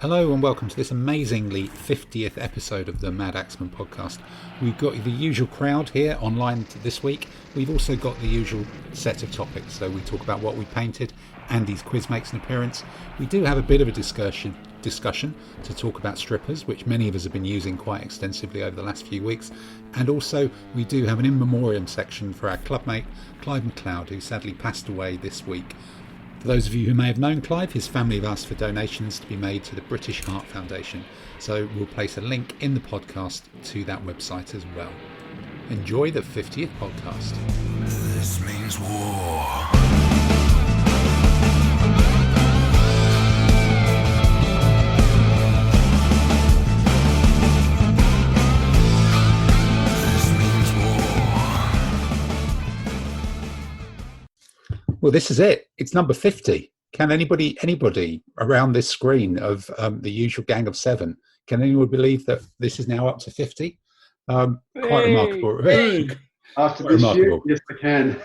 Hello and welcome to this amazingly 50th episode of the Madaxeman podcast. We've got the usual crowd here online this week. We've also got the usual set of topics. So we talk about what we painted. Andy's quiz makes an appearance. We do have a bit of a discussion to talk about strippers, which many of us have been using quite extensively over the last few weeks. And also we do have an in memoriam section for our clubmate Clive McLeod, who sadly passed away this week. For those of you who may have known Clive, his family have asked for donations to be made to the British Heart Foundation, so we'll place a link in the podcast to that website as well. Enjoy the 50th podcast. This means war. Well, this is it. It's number 50. Can anybody around this screen of the usual gang of 7, can anyone believe that this is now up to 50? Quite remarkable. After this year, yes, I can.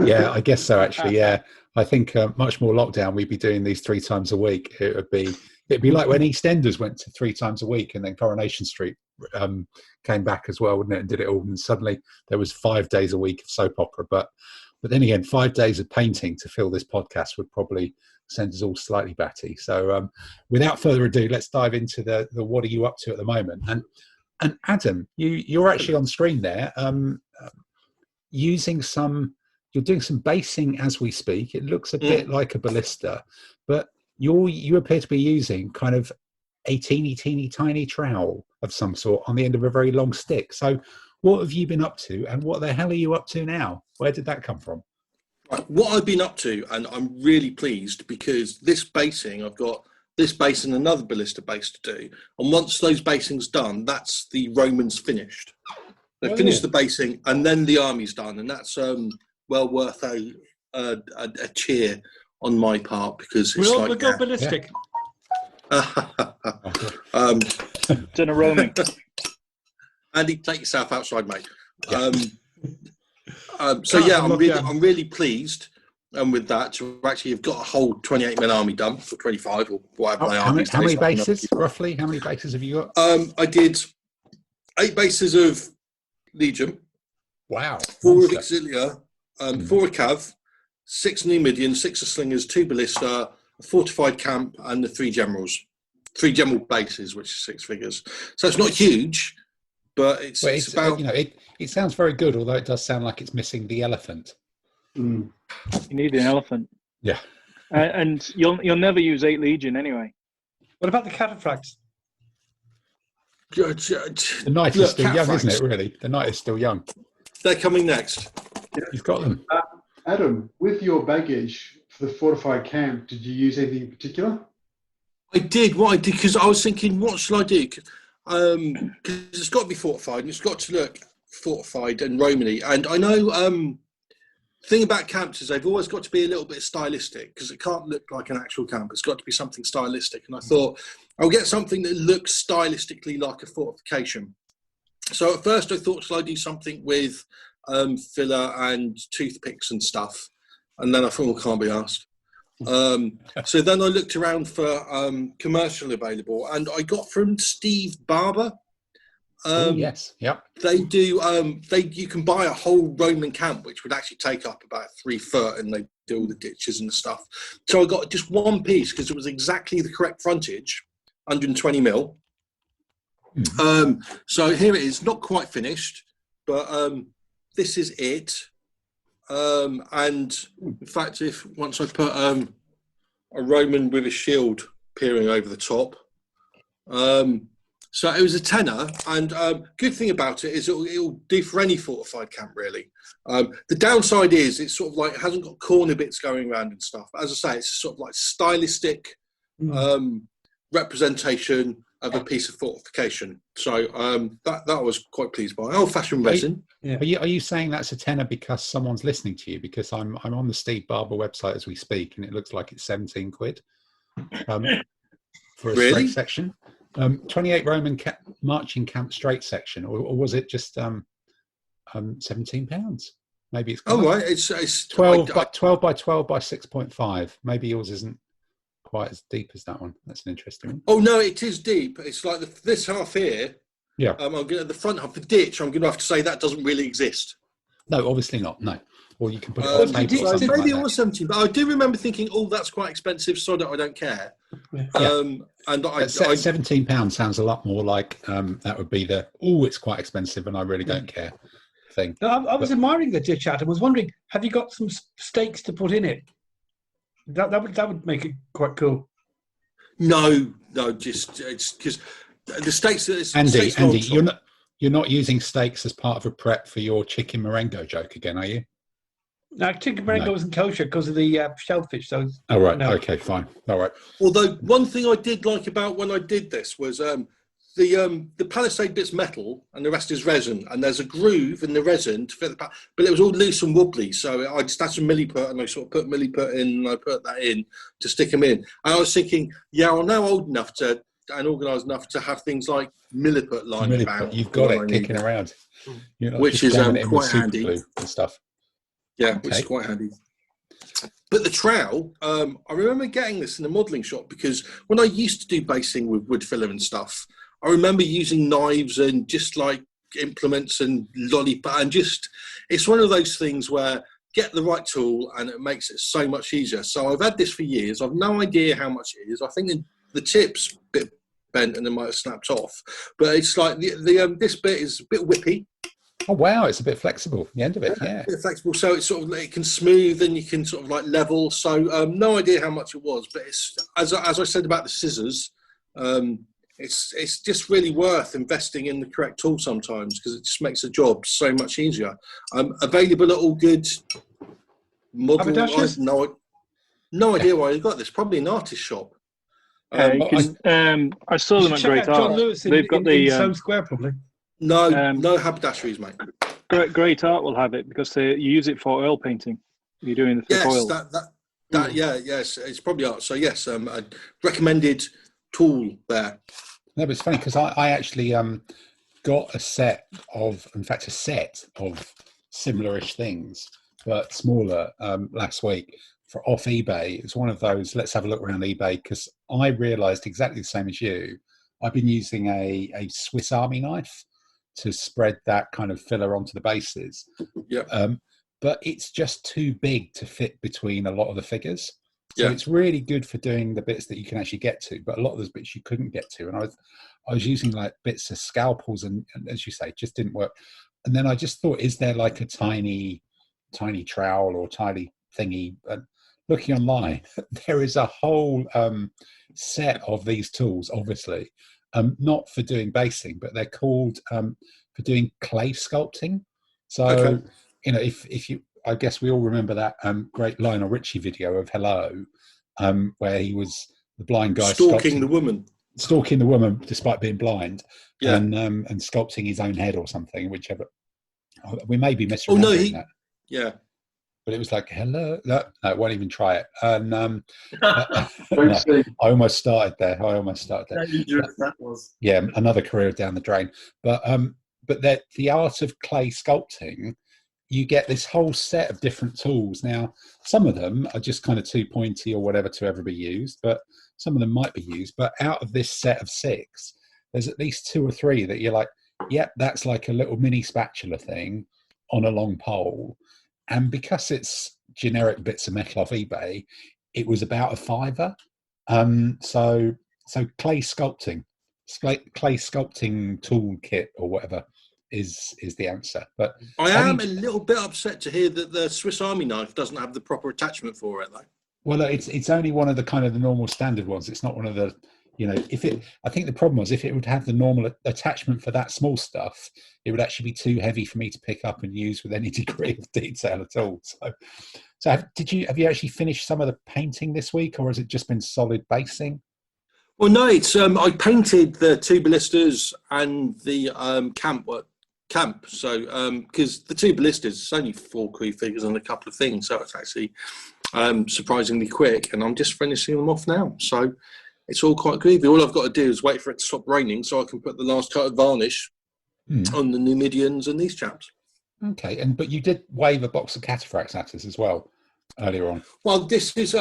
Yeah, I guess so, actually, yeah. I think much more lockdown, we'd be doing these 3 times a week. It'd be like when EastEnders went to 3 times a week and then Coronation Street came back as well, wouldn't it, and did it all. And suddenly there was 5 days a week of soap opera. But then again, 5 days of painting to fill this podcast would probably send us all slightly batty. So without further ado, let's dive into the what are you up to at the moment? And Adam, you're actually on screen there, you're doing some basing as we speak. It looks a bit like a ballista, but you appear to be using kind of a teeny tiny trowel of some sort on the end of a very long stick. So what have you been up to, and what the hell are you up to now? Where did that come from? Right, what I've been up to, and I'm really pleased because this basing, I've got this base and another ballista base to do. And once those basing's done, that's the Romans finished. They've finished the basing, and then the army's done, and that's well worth a cheer on my part because it's we'll go ballistic. Dinner roaming. Andy, take yourself outside, mate. Yeah. I'm really pleased. And with that, to actually have got a whole 28-man army done for 25 or whatever they are. How many bases, roughly? How many bases have you got? I did 8 bases of Legion. Wow. 4 of Auxilia, 4 of Cav, 6 Numidian, 6 of Slingers, 2 Ballista, a fortified camp, and the 3 generals. 3 general bases, which is 6 figures. So it's not huge, but it's about... it sounds very good, although it does sound like it's missing the elephant. You need an elephant. Yeah. And you'll never use 8 Legion anyway. What about the cataphracts? The knight is still young, isn't it, really? The knight is still young. They're coming next. You've got them. Adam, with your baggage for the fortified camp, did you use anything in particular? I did. What I did, because I was thinking, what shall I do? Because it's got to be fortified, and it's got to look fortified and Romany. And I know the thing about camps is they've always got to be a little bit stylistic because it can't look like an actual camp. It's got to be something stylistic. And I thought, I'll get something that looks stylistically like a fortification. So at first I thought, shall I do something with filler and toothpicks and stuff? And then I thought, well, can't be asked. So then I looked around for commercial available, and I got from Steve Barber. Yes, yep. They do. You can buy a whole Roman camp, which would actually take up about 3 foot, and they do all the ditches and stuff. So I got just one piece because it was exactly the correct frontage, 120 mil. So here it is, not quite finished, but this is it. And in fact, once I put a Roman with a shield peering over the top, so it was a tenner. And good thing about it is it'll do for any fortified camp, really. The downside is it's sort of like it hasn't got corner bits going around and stuff. But as I say, it's sort of like stylistic representation of a piece of fortification. So that I was quite pleased by. Old-fashioned resin. Yeah. Are you saying that's a tenner because someone's listening to you? Because I'm on the Steve Barber website as we speak, and it looks like it's 17 quid for a straight section. 28 Roman marching camp straight section, or was it just £17? Maybe it's right. It's 12 by 12 by 6.5. Maybe yours isn't quite as deep as that one. That's an interesting one. Oh no, it is deep. It's like this half here. Yeah. I'm going the front half, the ditch. I'm going to have to say that doesn't really exist. No, obviously not. No. Or you can put it on a table or So something maybe like it was 17, but I do remember thinking, "Oh, that's quite expensive, so that I don't care." And £17 sounds a lot more like that would be it's quite expensive and I really don't care thing. No, I was admiring the ditch out and was wondering, have you got some stakes to put in it? That would make it quite cool. No, just it's because the stakes. Andy, you're not using steaks as part of a prep for your chicken Marengo joke again, are you? Now, chicken Marengo wasn't kosher because of the shellfish. So, oh right, no. Okay, fine, all right. Although one thing I did like about when I did this was the palisade bit's metal and the rest is resin, and there's a groove in the resin to fit the but it was all loose and wobbly, so I just had some milliput and I sort of put milliput in and I put that in to stick them in. And I was thinking, I'm now old enough and organised enough to have things like milliput lying about. You've got it kicking around, which is quite handy and stuff. Yeah, which is quite handy. But the trowel, I remember getting this in the modelling shop because when I used to do basing with wood filler and stuff, I remember using knives and just like implements and lollipop, and it's one of those things where get the right tool and it makes it so much easier. So I've had this for years. I've no idea how much it is. I think the tip's a bit bent and it might have snapped off, but it's like this bit is a bit whippy. Oh wow, it's a bit flexible. The end of it, yeah. A bit flexible, so it's sort of it can smooth and you can sort of like level. So no idea how much it was, but it's as I said about the scissors. It's just really worth investing in the correct tool sometimes because it just makes the job so much easier. Available at all good model. No idea why you got this. Probably an artist shop. I saw them at Great Art. They've got the Stone Square probably. No haberdasheries, mate. Great Art will have it because you use it for oil painting. You're doing the thick oil. Yes, it's probably art. So yes, a recommended tool there. No, but it's funny because I actually got a set of similar-ish things, but smaller last week off eBay. It was one of those, let's have a look around eBay, because I realised exactly the same as you. I've been using a Swiss Army knife to spread that kind of filler onto the bases. Yeah. But it's just too big to fit between a lot of the figures. So it's really good for doing the bits that you can actually get to, but a lot of those bits you couldn't get to. And I was using like bits of scalpels and as you say, it just didn't work. And then I just thought, is there like a tiny trowel or tiny thingy? And looking online, there is a whole set of these tools, obviously, not for doing basing, but they're called for doing clay sculpting. So, if you, I guess we all remember that great Lionel Richie video of Hello, where he was the blind guy stalking the woman despite being blind, and sculpting his own head or something, whichever. We may be misremembering that. Yeah. But it was like, hello. No, won't even try it. And I almost started there. How dangerous that was. Yeah, another career down the drain. But the art of clay sculpting, you get this whole set of different tools. Now, some of them are just kind of too pointy or whatever to ever be used, but some of them might be used. But out of this set of 6, there's at least 2 or 3 that you're like, yep, that's like a little mini spatula thing on a long pole. And because it's generic bits of metal off eBay, it was about £5. So clay sculpting tool kit or whatever is the answer. But I am a little bit upset to hear that the Swiss Army knife doesn't have the proper attachment for it, though. Well, it's only one of the kind of the normal standard ones. It's not one of the, I think the problem was if it would have the normal attachment for that small stuff, it would actually be too heavy for me to pick up and use with any degree of detail at all. So have you actually finished some of the painting this week, or has it just been solid basing? Well, no, it's I painted the 2 ballistas and the camp. So because the 2 ballistas, it's only 4 crew figures and a couple of things, so it's actually surprisingly quick, and I'm just finishing them off now. So it's all quite groovy. All I've got to do is wait for it to stop raining so I can put the last coat of varnish on the Numidians and these chaps. Okay, but you did wave a box of cataphracts at us as well earlier on. Well, this is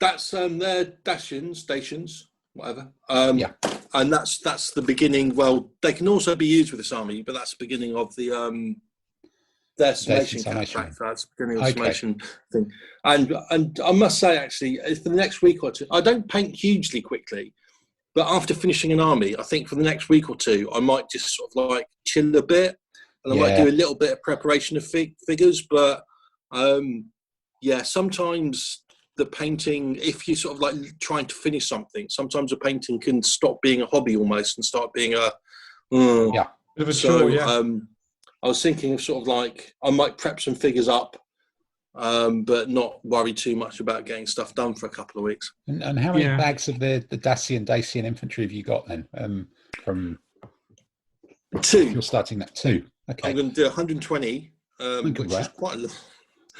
That's their Dacian stations, whatever. Yeah. And that's the beginning. Well, they can also be used with this army, but that's the beginning of the their summation summation. That's the beginning of the Okay. summation thing. And I must say, actually, for the next week or two, I don't paint hugely quickly, but after finishing an army, I think for the next week or two, I might just sort of like chill a bit, and I might do a little bit of preparation of figures. But yeah, sometimes the painting, if you're sort of like trying to finish something, sometimes a painting can stop being a hobby almost and start being a Bit of a chore, yeah. I was thinking of sort of like I might prep some figures up, but not worry too much about getting stuff done for a couple of weeks. And how many bags of the Dacian infantry have you got then? From 2. You're starting that 2. Okay. I'm going to do 120, which is quite a lot.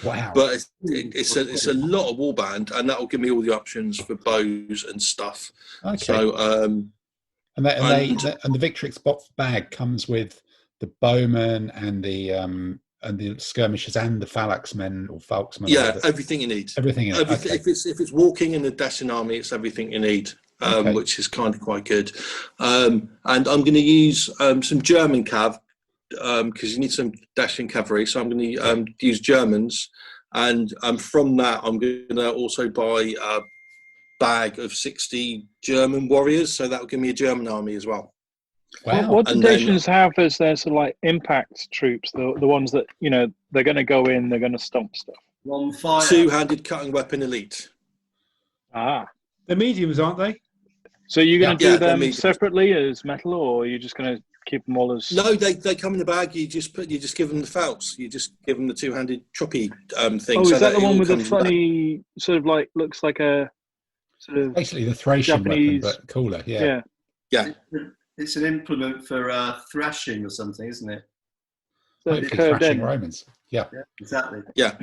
Wow. But it's a lot of warband, and that will give me all the options for bows and stuff. Okay. So and the Victrix box bag comes with the bowmen and the skirmishers and the phalanxmen or falksmen. Yeah, everything you need. Everything. Okay. If it's walking in the Dacian army, it's everything you need, which is kind of quite good. And I'm going to use some German cav because you need some Dacian cavalry. So I'm going to use Germans, and from that I'm going to also buy a bag of 60 German warriors. So that will give me a German army as well. Wow. What do Dacians have as their sort of like impact troops? The ones that they're going to go in, they're going to stomp stuff. One fire. 2-handed cutting weapon elite. Ah, They're mediums, aren't they? so you're going to do them mediums. separately as metal, or are you just going to keep them all as? No, they come in the bag. You just give them the felts. You just give them the 2-handed choppy thing. Oh, so is that the it one all with the comes in the bag. funny sort of like looks like a sort of Basically the Thracian Japanese weapon, but cooler. yeah? It's an implement for thrashing or something, isn't it? So Hopefully curved thrashing in. Romans. Yeah. Yeah, exactly. Yeah.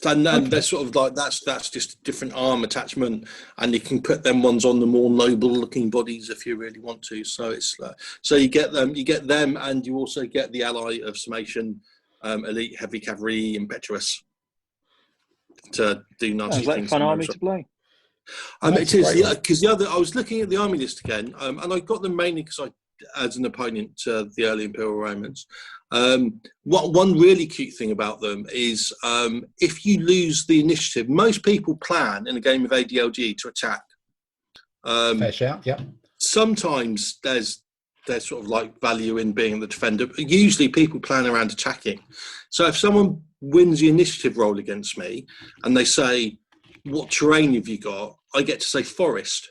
And they're sort of like that's just a different arm attachment, and you can put them ones on the more noble looking bodies if you really want to. So it's so you get them, and you also get the ally of summation, elite heavy cavalry impetuous to do nasty Is that a things. fun army to play? That's It is, a great yeah, because the other I was looking at the army list again, and I got them mainly because as an opponent to the early Imperial Romans. One really cute thing about them is if you lose the initiative, most people plan in a game of ADLG to attack. Fair shout. Yeah. Sometimes there's sort of like value in being the defender, but usually people plan around attacking. So if someone wins the initiative roll against me and they say, "What terrain have you got?" I get to say forest.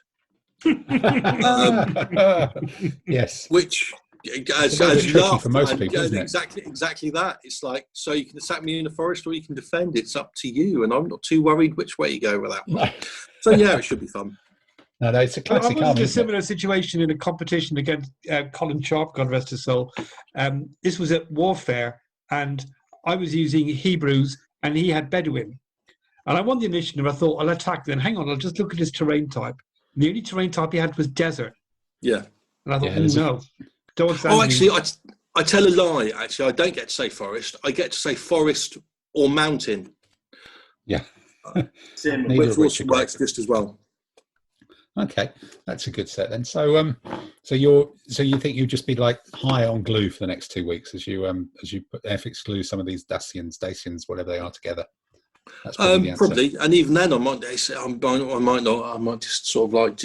Yes. Which It's a little bit tricky for most people, isn't it? Exactly that. It's like, so you can attack me in the forest or you can defend. It's up to you, and I'm not too worried which way you go with that one. So yeah, it should be fun. No, it's a classic I was army. in a isn't it? similar situation in a competition against Colin Sharp, God rest his soul. This was at Warfare, and I was using Hebrews, and he had Bedouin. And I won the initiative. I thought, I'll attack then. Hang on, I'll just look at his terrain type. And the only terrain type he had was desert. Yeah. And I thought, Yeah, no. Oh, actually, I tell a lie. Actually, I don't get to say forest. I get to say forest or mountain. Yeah. Neither Which of which also are works great. just as well. Okay, that's a good set then. So you think you'd just be like high on glue for the next 2 weeks as you put FX glue some of these Dacians, whatever they are, together. That's probably the answer. Probably, and even then, I might not. I might just sort of like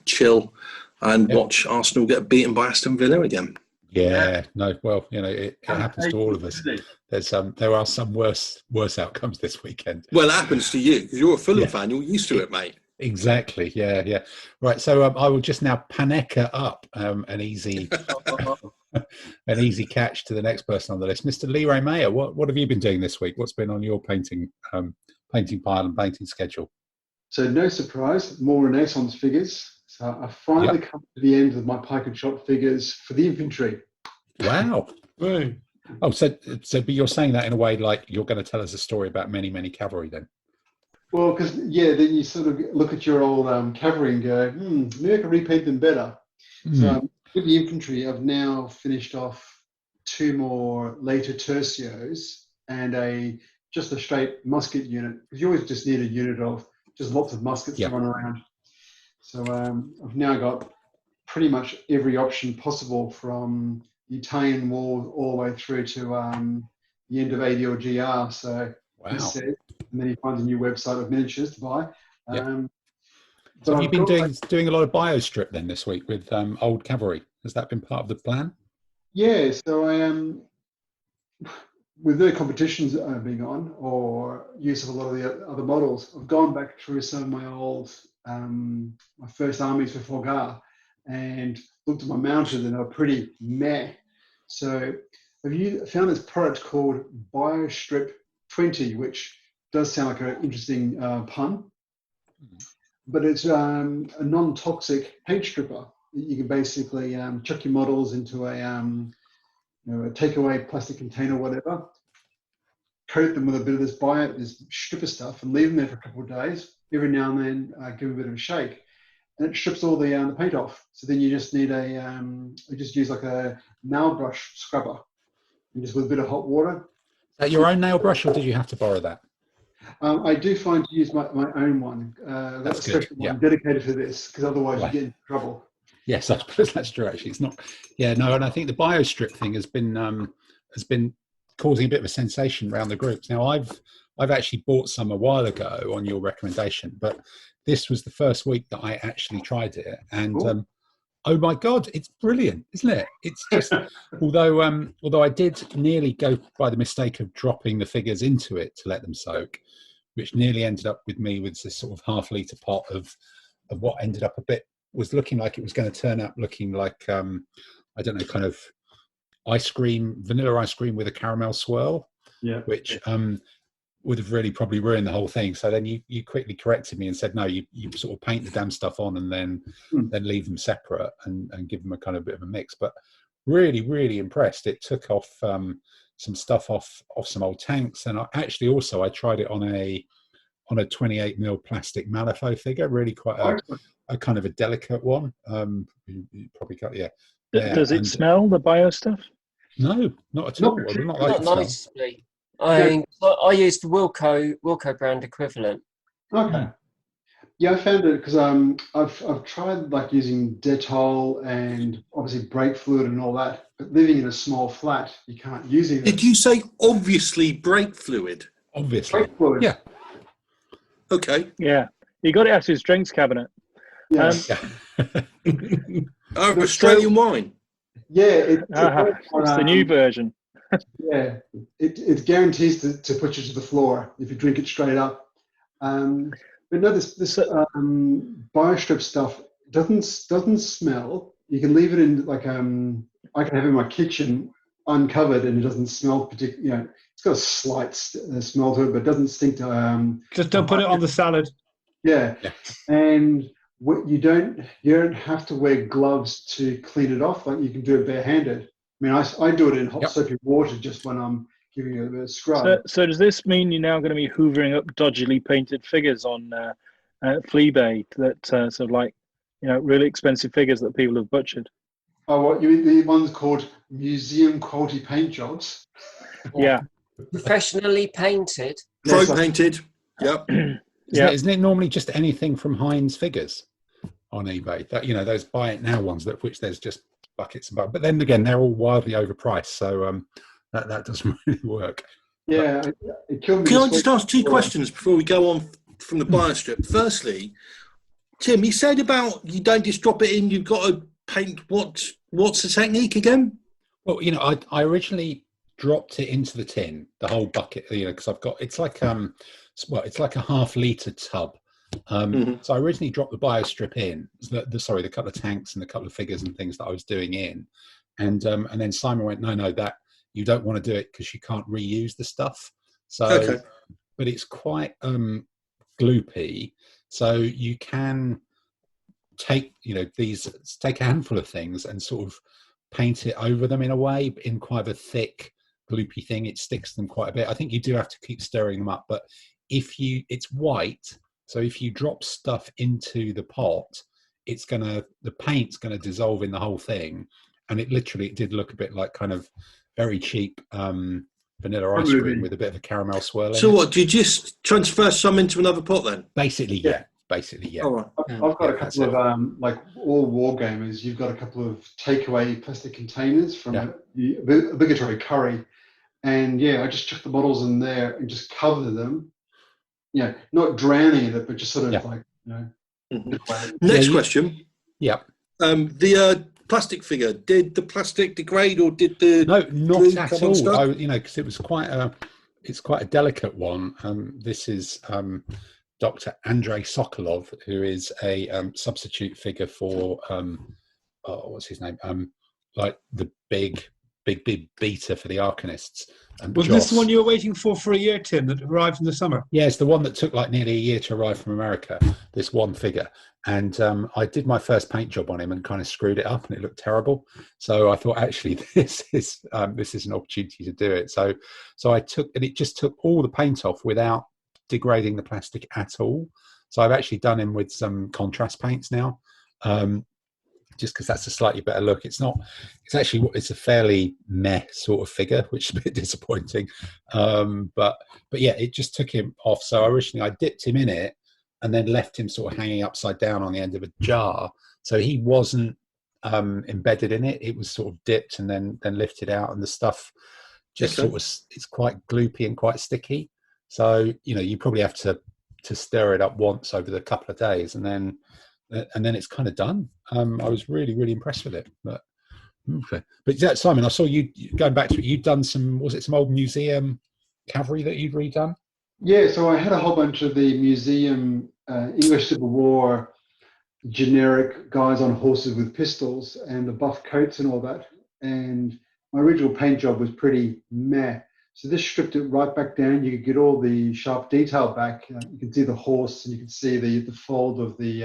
chill and watch Arsenal get beaten by Aston Villa again. Yeah, no, well, it happens to all of us. There are some worse outcomes this weekend. Well, it happens to you because you're a Fulham fan. You're used to it, mate. Exactly. Yeah. Right. So I will just now Paneka up an easy catch to the next person on the list, Mr. Leroy Mayer. What have you been doing this week? What's been on your painting pile and painting schedule? So no surprise, more Renaissance figures. So I finally come to the end of my pike and shot figures for the infantry. Wow. Right. Oh, so but you're saying that in a way like you're going to tell us a story about many cavalry then? Well, because then you sort of look at your old cavalry and go, maybe I can repaint them better. So with the infantry, I've now finished off 2 more later tercios and just a straight musket unit. Because you always just need a unit of just lots of muskets Yeah. to run around. So I've now got pretty much every option possible, from the Italian war all the way through to the end of AD or GR. So Wow. and then he finds a new website of miniatures to buy. Yeah. But So have you I've been got, doing a lot of biostrip then this week with old cavalry? Has that been part of the plan? yeah, so I am, with the competitions being on, or use of a lot of the other models, I've gone back through some of my old, my first armies for Forgar, and looked at my mounted, and they were pretty meh. So have you found this product called Biostrip 20, which does sound like an interesting pun, but it's a non-toxic paint stripper. You can basically chuck your models into a a takeaway plastic container or whatever, coat them with a bit of this stripper stuff, and leave them there for a couple of days. Every now and then, give them a bit of a shake, and it strips all the paint off. So then you just need you just use like a nail brush scrubber, and just with a bit of hot water. Is that your own nail brush, or did you have to borrow that? I do find to use my own one. That's a good, special yeah. one dedicated for this, because otherwise Right. you get into trouble. Yes, I suppose that's true. Actually, it's not. Yeah, no, and I think the biostrip thing has been causing a bit of a sensation around the groups. Now, I've actually bought some a while ago on your recommendation, but this was the first week that I actually tried it, and Cool. oh my god, it's brilliant, isn't it? It's just although I did nearly go by the mistake of dropping the figures into it to let them soak, which nearly ended up with me with this sort of half-litre pot of what ended up was looking like it was going to turn out looking like I don't know, kind of vanilla ice cream with a caramel swirl, Yeah. which would have really probably ruined the whole thing. So then you quickly corrected me and said, no, you sort of paint the damn stuff on and then leave them separate and give them a kind of bit of a mix. But really, really impressed. It took off some stuff off some old tanks, and I tried it on a 28mm plastic Malifaux figure, really quite a kind of a delicate one. You probably got, yeah. Does it smell, the bio stuff? No, not at all. Well, not like Not noticeably. I used the Wilco brand equivalent. Okay. Yeah, I found it because I've tried like using Dettol and obviously brake fluid and all that, but living in a small flat, you can't use it. Did you say obviously brake fluid? Obviously. Brake fluid? Yeah. Okay. Yeah, he got it out of his drinks cabinet. Yeah. Australian wine. Yeah, It's the new version. Yeah, it guarantees to put you to the floor if you drink it straight up. But no, this biostrip stuff doesn't smell. You can leave it in like I can have it in my kitchen uncovered and it doesn't smell particularly. It's got a slight smell to it, but it doesn't stink to. Just don't put it on the salad. Yeah, and you don't have to wear gloves to clean it off. Like you can do it barehanded. I mean, I do it in hot soapy water just when I'm giving it a scrub. So does this mean you're now going to be hoovering up dodgily painted figures on Fleabay that sort of like, really expensive figures that people have butchered? Oh, what you mean the ones called museum quality paint jobs? Yeah. Professionally painted. Pro painted. Yep. Isn't it normally just anything from Heinz figures on eBay? That those buy it now ones which there's just buckets and buckets. But then again, they're all wildly overpriced, so that doesn't really work. Yeah, it killed me. Can I just ask two questions before we go on from the biostrip? Firstly, Tim, you said about you don't just drop it in; you've got to paint. What's the technique again? Well, I originally dropped it into the tin, the whole bucket, because I've got it's like a half-litre tub. So I originally dropped the biostrip in, the couple of tanks and a couple of figures and things that I was doing in, and then Simon went, no, that you don't want to do it because you can't reuse the stuff. So, but it's quite gloopy, so you can take take a handful of things and sort of paint it over them in a way, in quite a thick gloopy thing. It sticks them quite a bit. I think you do have to keep stirring them up, but it's white. So if you drop stuff into the pot, the paint's gonna dissolve in the whole thing, and it did look a bit like kind of very cheap vanilla ice cream with a bit of a caramel swirl in So it. what? Do you just transfer some into another pot then? Basically, yeah. Basically, yeah. All right. I've got a couple of like all war gamers. You've got a couple of takeaway plastic containers from the obligatory curry, and I just chuck the bottles in there and just cover them. Not drowning in it, but just sort of like Next question. Yeah. The plastic figure. Did the plastic degrade, or did the no, not glue at come all? unstuck? Because it was quite a delicate one. This is Dr. Andrei Sokolov, who is a substitute figure for what's his name? Like the big beater for the Arcanists. Was this the one you were waiting for a year, Tim, that arrived in the summer? Yeah, it's the one that took like nearly a year to arrive from America, this one figure. And I did my first paint job on him and kind of screwed it up and it looked terrible. So I thought, actually, this is an opportunity to do it. So I took, and it just took all the paint off without degrading the plastic at all. So I've actually done him with some contrast paints now. Just because that's a slightly better look. It's a fairly meh sort of figure, which is a bit disappointing. But yeah, it just took him off. So originally I dipped him in it and then left him sort of hanging upside down on the end of a jar. So he wasn't embedded in it. It was sort of dipped and then lifted out, and the stuff just sort of, it's quite gloopy and quite sticky. So, you probably have to stir it up once over the couple of days, and then it's kind of done. I was really, really impressed with it. But Simon, I saw you going back to it. You'd done some old museum cavalry that you'd redone? Yeah, so I had a whole bunch of the museum English Civil War generic guys on horses with pistols and the buff coats and all that. And my original paint job was pretty meh. So this stripped it right back down. You could get all the sharp detail back. You can see the horse, and you can see the fold of the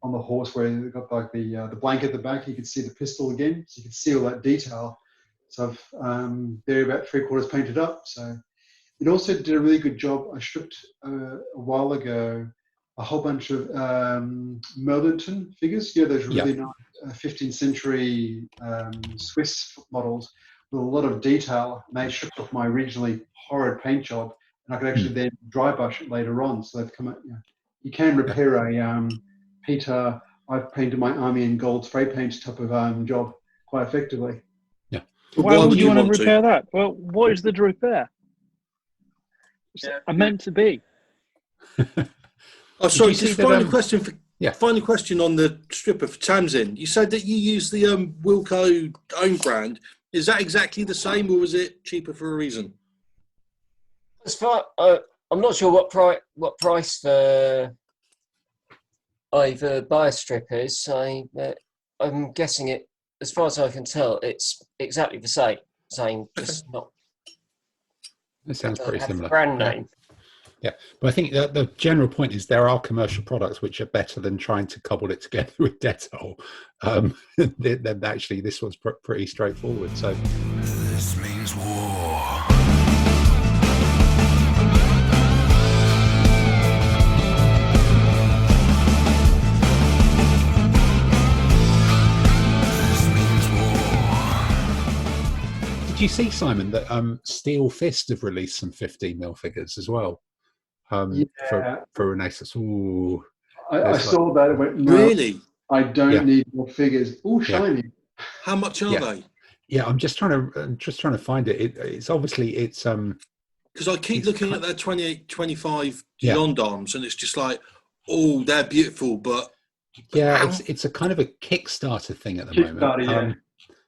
on the horse where they've got like the blanket at the back. You can see the pistol again, so you can see all that detail. So they're about 3/4 painted up. So it also did a really good job. I stripped a while ago a whole bunch of Merlinton figures. Those really nice 15th century Swiss models with a lot of detail, and they stripped off my originally horrid paint job, and I could actually then dry brush it later on. So they've come out. You can repair a Peter, I've painted my army in gold spray paint type of job quite effectively. Yeah. Why would you want to repair that? Well, what is the repair? I meant to be. Oh, sorry. Just final question on the stripper for Tamsin. You said that you use the Wilco own brand. Is that exactly the same, or was it cheaper for a reason? As far, I'm not sure what price the either buy a strip is. So I'm guessing it. As far as I can tell, it's exactly the same, just not. It sounds pretty similar. Brand name. Yeah, but I think the general point is there are commercial products which are better than trying to cobble it together with Dettol. Then actually, this one's pretty straightforward. So This means war. This means war. did you see, Simon, that Steel Fist have released some 15mm figures as well? For Renaissance. Ooh, I saw that. It went, no, really? I don't need more figures. Oh, shiny. How much are they? Yeah, I'm just trying to find it. It's obviously because I keep looking at their 28, 25 gendarmes, and it's just like, oh, they're beautiful, but it's a kind of a Kickstarter thing at the moment.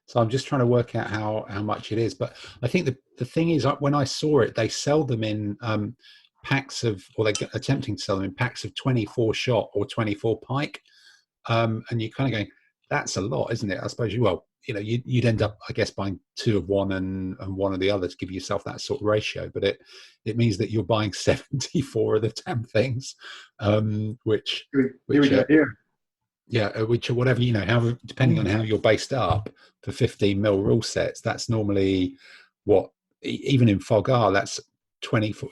So I'm just trying to work out how much it is. But I think the thing is, when I saw it, they sell them in packs of, or they're attempting to sell them in packs of 24 shot or 24 pike, and you're kind of going, that's a lot, isn't it? I suppose you'd end up, I guess, buying 2 of one and 1 of the other to give yourself that sort of ratio. But it means that you're buying 74 of the damn things, which which or whatever, how, depending on how you're based up for 15mm rule sets, that's normally what, even in Fogar, that's 24.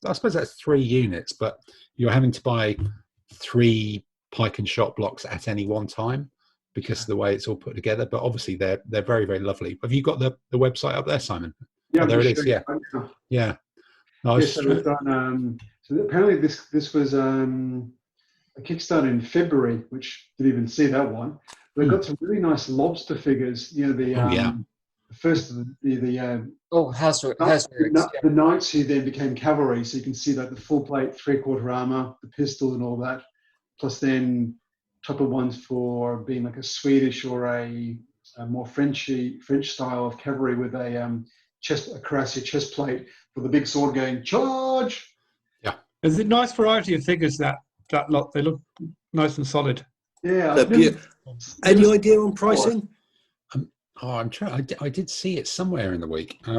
I suppose that's 3 units, but you're having to buy 3 pike and shot blocks at any one time because of the way it's all put together. But obviously they're very, very lovely. Have you got the website up there, Simon? Yeah, Oh, I'm there it just is. showing Yeah, you right now. yeah. No, I Yeah, was so we've done. So apparently this was a Kickstarter in February, which didn't even see that one. They've got some really nice lobster figures. You know, oh yeah, the first of the Oh, Hasrick's. Yeah. the knights who then became cavalry. So you can see like the full plate, 3/4 armor, the pistol, and all that. Plus then type of ones for being like a Swedish or a more French style of cavalry with a cuirassier chest plate for the big sword going charge. There's a nice variety of figures that lot. They look nice and solid. Yeah. They're beautiful. Any idea on pricing? oh, I'm trying. I did see it somewhere in the week. I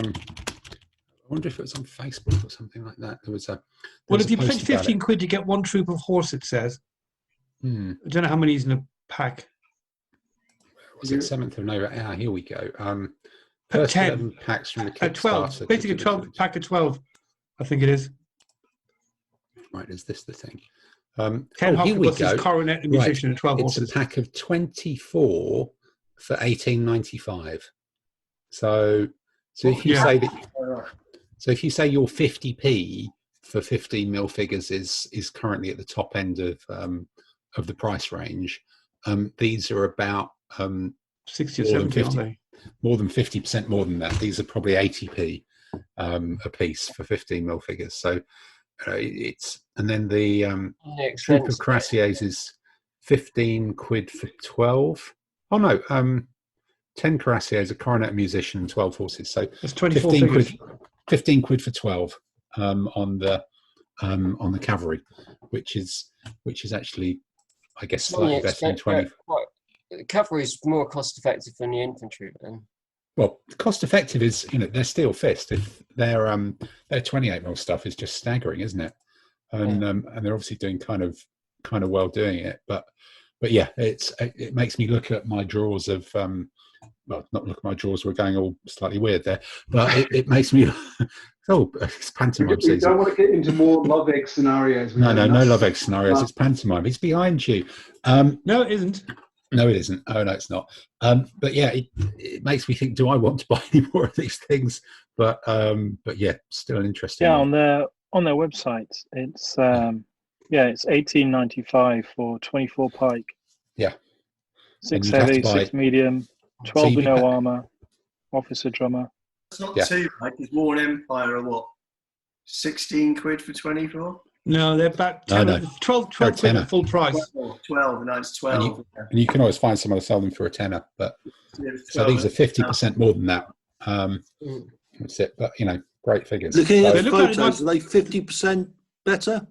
wonder if it was on Facebook or something like that. There was a. Well, if you pay 15 quid, you get one troop of horse. It says. I don't know how many is in a pack. Was it 7th of November? Ah, here we go. Put First 10. 11 packs from the Kickstarter. 12. Basically, a 12 pack of 12. I think it is. Right, is this the thing? 10 here we go. coronet, and musician, and 12 it's horses. a pack of 24 for $18.95. So if you say that, so if you say your 50p for 15 mil figures is currently at the top end of the price range, these are about 60 or 70, aren't they? More than 50% more than that. These are probably 80p a piece for 15 mil figures. So it's, and then the troop of cuirassiers is 15 quid for 12. Oh no, 10 cuirassiers, a coronet, musician, and 12 horses. So that's 24 figures. 15 quid for 12 on the cavalry, which is actually, I guess, slightly better than 20. Cavalry is more cost effective than the infantry then. Well, cost effective is, they're steel fist. If their 28 mil stuff is just staggering, isn't it? And they're obviously doing kind of well doing it. But yeah, it makes me look at my drawers of well, not look at my drawers. We're going all slightly weird there, but it makes me. Oh, it's pantomime season. We don't want to get into more love egg scenarios. No love egg scenarios. It's pantomime. He's behind you. No, it isn't. No, it isn't. Oh, no, it's not. But yeah, it makes me think: do I want to buy any more of these things? But yeah, still an interesting. Yeah, one. on their website, it's it's $18.95 for 24 pike. Yeah, 6 heavy, 6 medium, 12 with no armor, officer drummer. It's not too bad. It's War and Empire or what? 16 quid for 24? No, they're about 10, 12 quid at full price. 12, no, it's 12. And you can always find someone to sell them for a tenner. But so these are 50% more than that. That's it. But great figures. Looking at the photos, are they 50% better?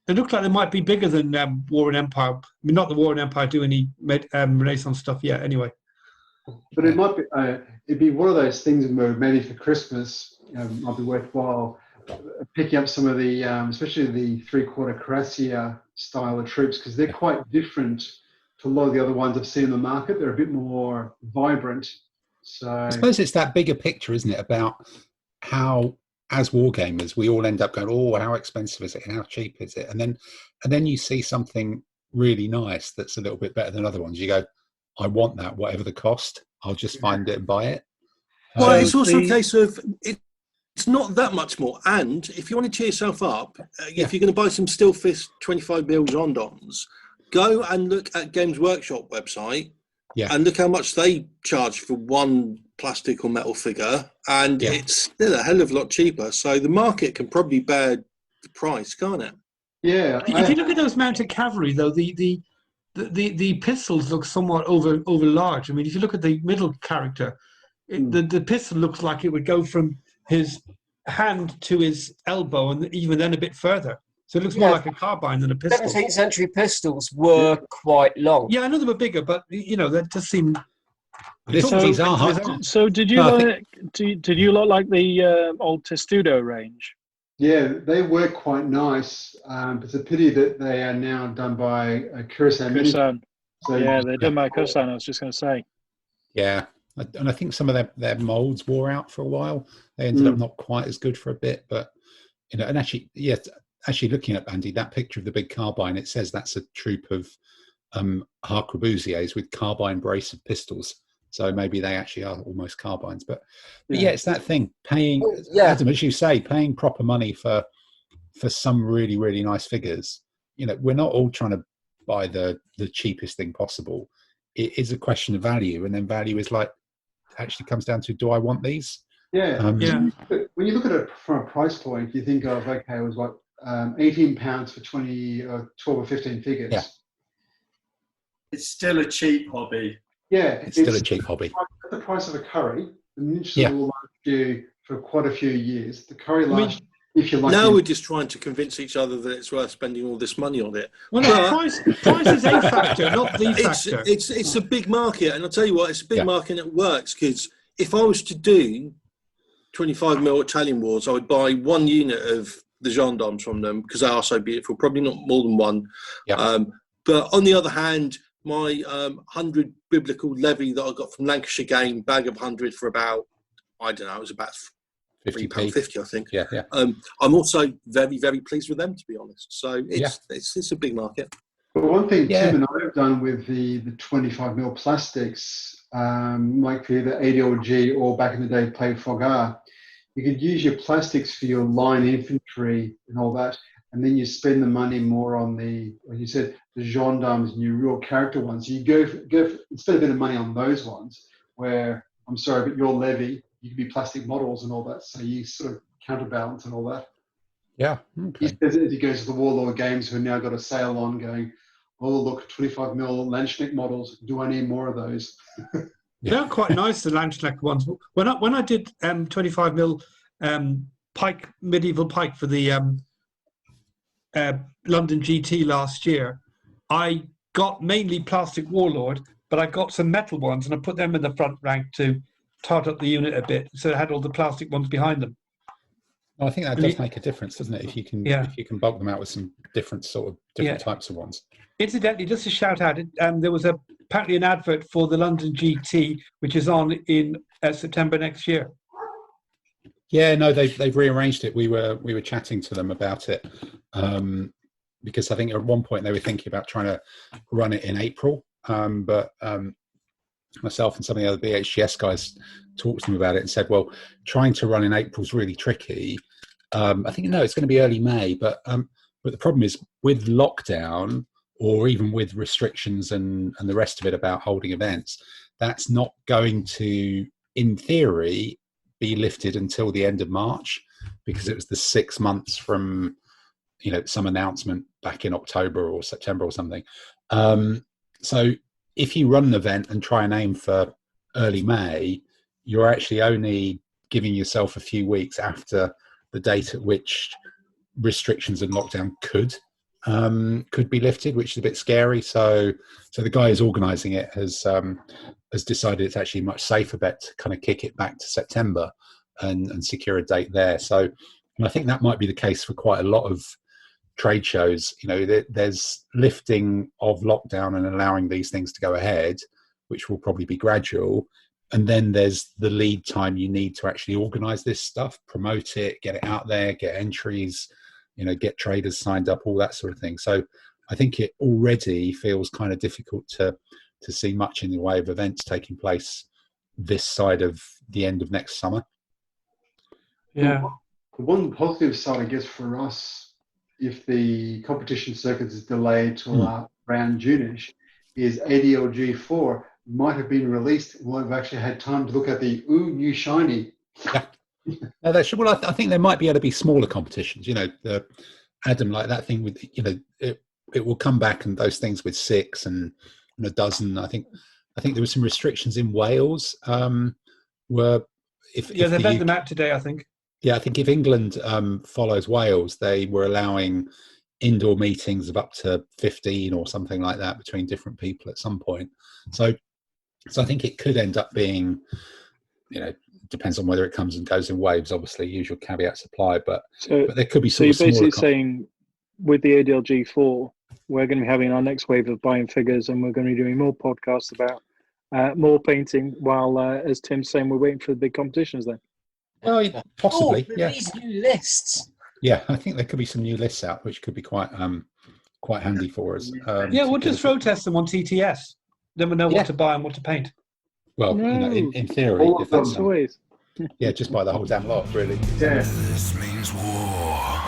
They look like they might be bigger than War and Empire. I mean, not the War and Empire do any Renaissance stuff yet, anyway. But it might be it'd be one of those things where maybe for Christmas might be worthwhile picking up some of the especially the 3/4 cuirassier style of troops, because they're quite different to a lot of the other ones I've seen in the market. They're a bit more vibrant. So I suppose it's that bigger picture, isn't it, about how, as wargamers, we all end up going, oh, how expensive is it and how cheap is it? And then you see something really nice that's a little bit better than other ones. You go, I want that, whatever the cost. I'll just find it and buy it. Well, it's also a case of it's not that much more. And if you want to cheer yourself up, if you're going to buy some Steel Fist 25 mil Rondons, go and look at Games Workshop website and look how much they charge for one plastic or metal figure, and it's still a hell of a lot cheaper. So the market can probably bear the price, can't it? Yeah. If you look at those mounted cavalry, though, the pistols look somewhat over large. I mean, if you look at the middle character, the pistol looks like it would go from his hand to his elbow, and even then a bit further. So it looks more like a carbine than a pistol. 17th century pistols were quite long. Yeah, I know they were bigger, but that does seem. These are hard. So did you did you lot like the old Testudo range? Yeah, they work quite nice. It's a pity that they are now done by Kurosan. So, yeah, they're done by Kurosan, I was just going to say. Yeah, and I think some of their molds wore out for a while. They ended up not quite as good for a bit, but and actually, looking at Andy, that picture of the big carbine, it says that's a troop of arquebusiers with carbine brace of pistols. So maybe they actually are almost carbines. But yeah, it's that thing, paying, Yeah. Adam, as you say, paying proper money for some really, really nice figures. You know, we're not all trying to buy the cheapest thing possible. It is a question of value, and then value is like actually comes down to, do I want these? Yeah. Yeah. When you look at it from a price point, you think of, okay, it was like £18 for 12 or 15 figures. Yeah. It's still a cheap hobby. Yeah, It's still a cheap hobby. At the price of a curry, the miniatures Yeah. will last you for quite a few years. The curry lasts, if you like. Now we're just trying to convince each other that it's worth spending all this money on it. Well, no, price is a factor, not the factor. It's a big market, and I'll tell you what, it's a big Yeah. market and it works, because if I was to do 25mm Italian Wars, I would buy one unit of the gendarmes from them because they are so beautiful, probably not more than one. Yeah. But on the other hand, my 100 biblical levy that I got from Lancashire Game, bag of 100 for about, I don't know, it was about £3.50, I think. Yeah, yeah. I'm also very, very pleased with them, to be honest. So it's a big market. But one thing Yeah. Tim and I have done with the 25mm plastics, like for either ADLG or back in the day played Fogar, you could use your plastics for your line infantry and all that, and then you spend the money more on like you said, the gendarmes and your real character ones. You go for, spend a bit of money on those ones where, I'm sorry, but your levy, you can be plastic models and all that, so you sort of counterbalance and all that. Yeah. He Okay. says it as he goes to the Warlord Games, who now got a sale on, going, oh, look, 25mm Landschneck models. Do I need more of those? They're quite nice, the Landschneck ones. When I did 25mm pike, medieval pike for the London GT last year, I got mainly plastic Warlord, but I got some metal ones, and I put them in the front rank to tart up the unit a bit, so it had all the plastic ones behind them. Well, I think that does make a difference, doesn't it? If you can bulk them out with some different types of ones. Incidentally, just a shout out, there was apparently an advert for the London GT, which is on in September next year. Yeah, no, they've rearranged it. We were chatting to them about it because I think at one point they were thinking about trying to run it in April, but myself and some of the other BHGS guys talked to them about it and said, well, trying to run in April is really tricky. I think it's going to be early May, but the problem is with lockdown, or even with restrictions and the rest of it about holding events, that's not going to, in theory, be lifted until the end of March, because it was the 6 months from some announcement back in October or September or something. So if you run an event and try and aim for early May, you're actually only giving yourself a few weeks after the date at which restrictions and lockdown could be lifted, which is a bit scary. So the guy who's organising it has decided it's actually a much safer bet to kind of kick it back to September and secure a date there. So, and I think that might be the case for quite a lot of trade shows. There's lifting of lockdown and allowing these things to go ahead, which will probably be gradual. And then there's the lead time you need to actually organise this stuff, promote it, get it out there, get entries, get traders signed up, all that sort of thing. So I think it already feels kind of difficult to see much in the way of events taking place this side of the end of next summer. Yeah. The one positive side, I guess, for us, if the competition circuit is delayed till around June-ish, is ADLG 4 might have been released and we'll have actually had time to look at the new shiny. Yeah. No, that should, well, I think there might be able to be smaller competitions. The Adam, like that thing with it will come back, and those things with 6 and a dozen. I think there were some restrictions in Wales. They've let them out today, I think. Yeah, I think if England follows Wales, they were allowing indoor meetings of up to 15 or something like that between different people at some point. So I think it could end up being, depends on whether it comes and goes in waves, obviously, usual caveats apply, but there could be So you're basically saying with the ADLG 4, we're going to be having our next wave of buying figures, and we're going to be doing more podcasts about more painting, while, as Tim's saying, we're waiting for the big competitions then. Well, possibly, yeah. These new lists. Yeah, I think there could be some new lists out, which could be quite handy for us. We'll just road test them on TTS. Then we know what to buy and what to paint. Well, No. in theory, All if of that's them. Always. just buy the whole damn lot, really. Yeah. This means war.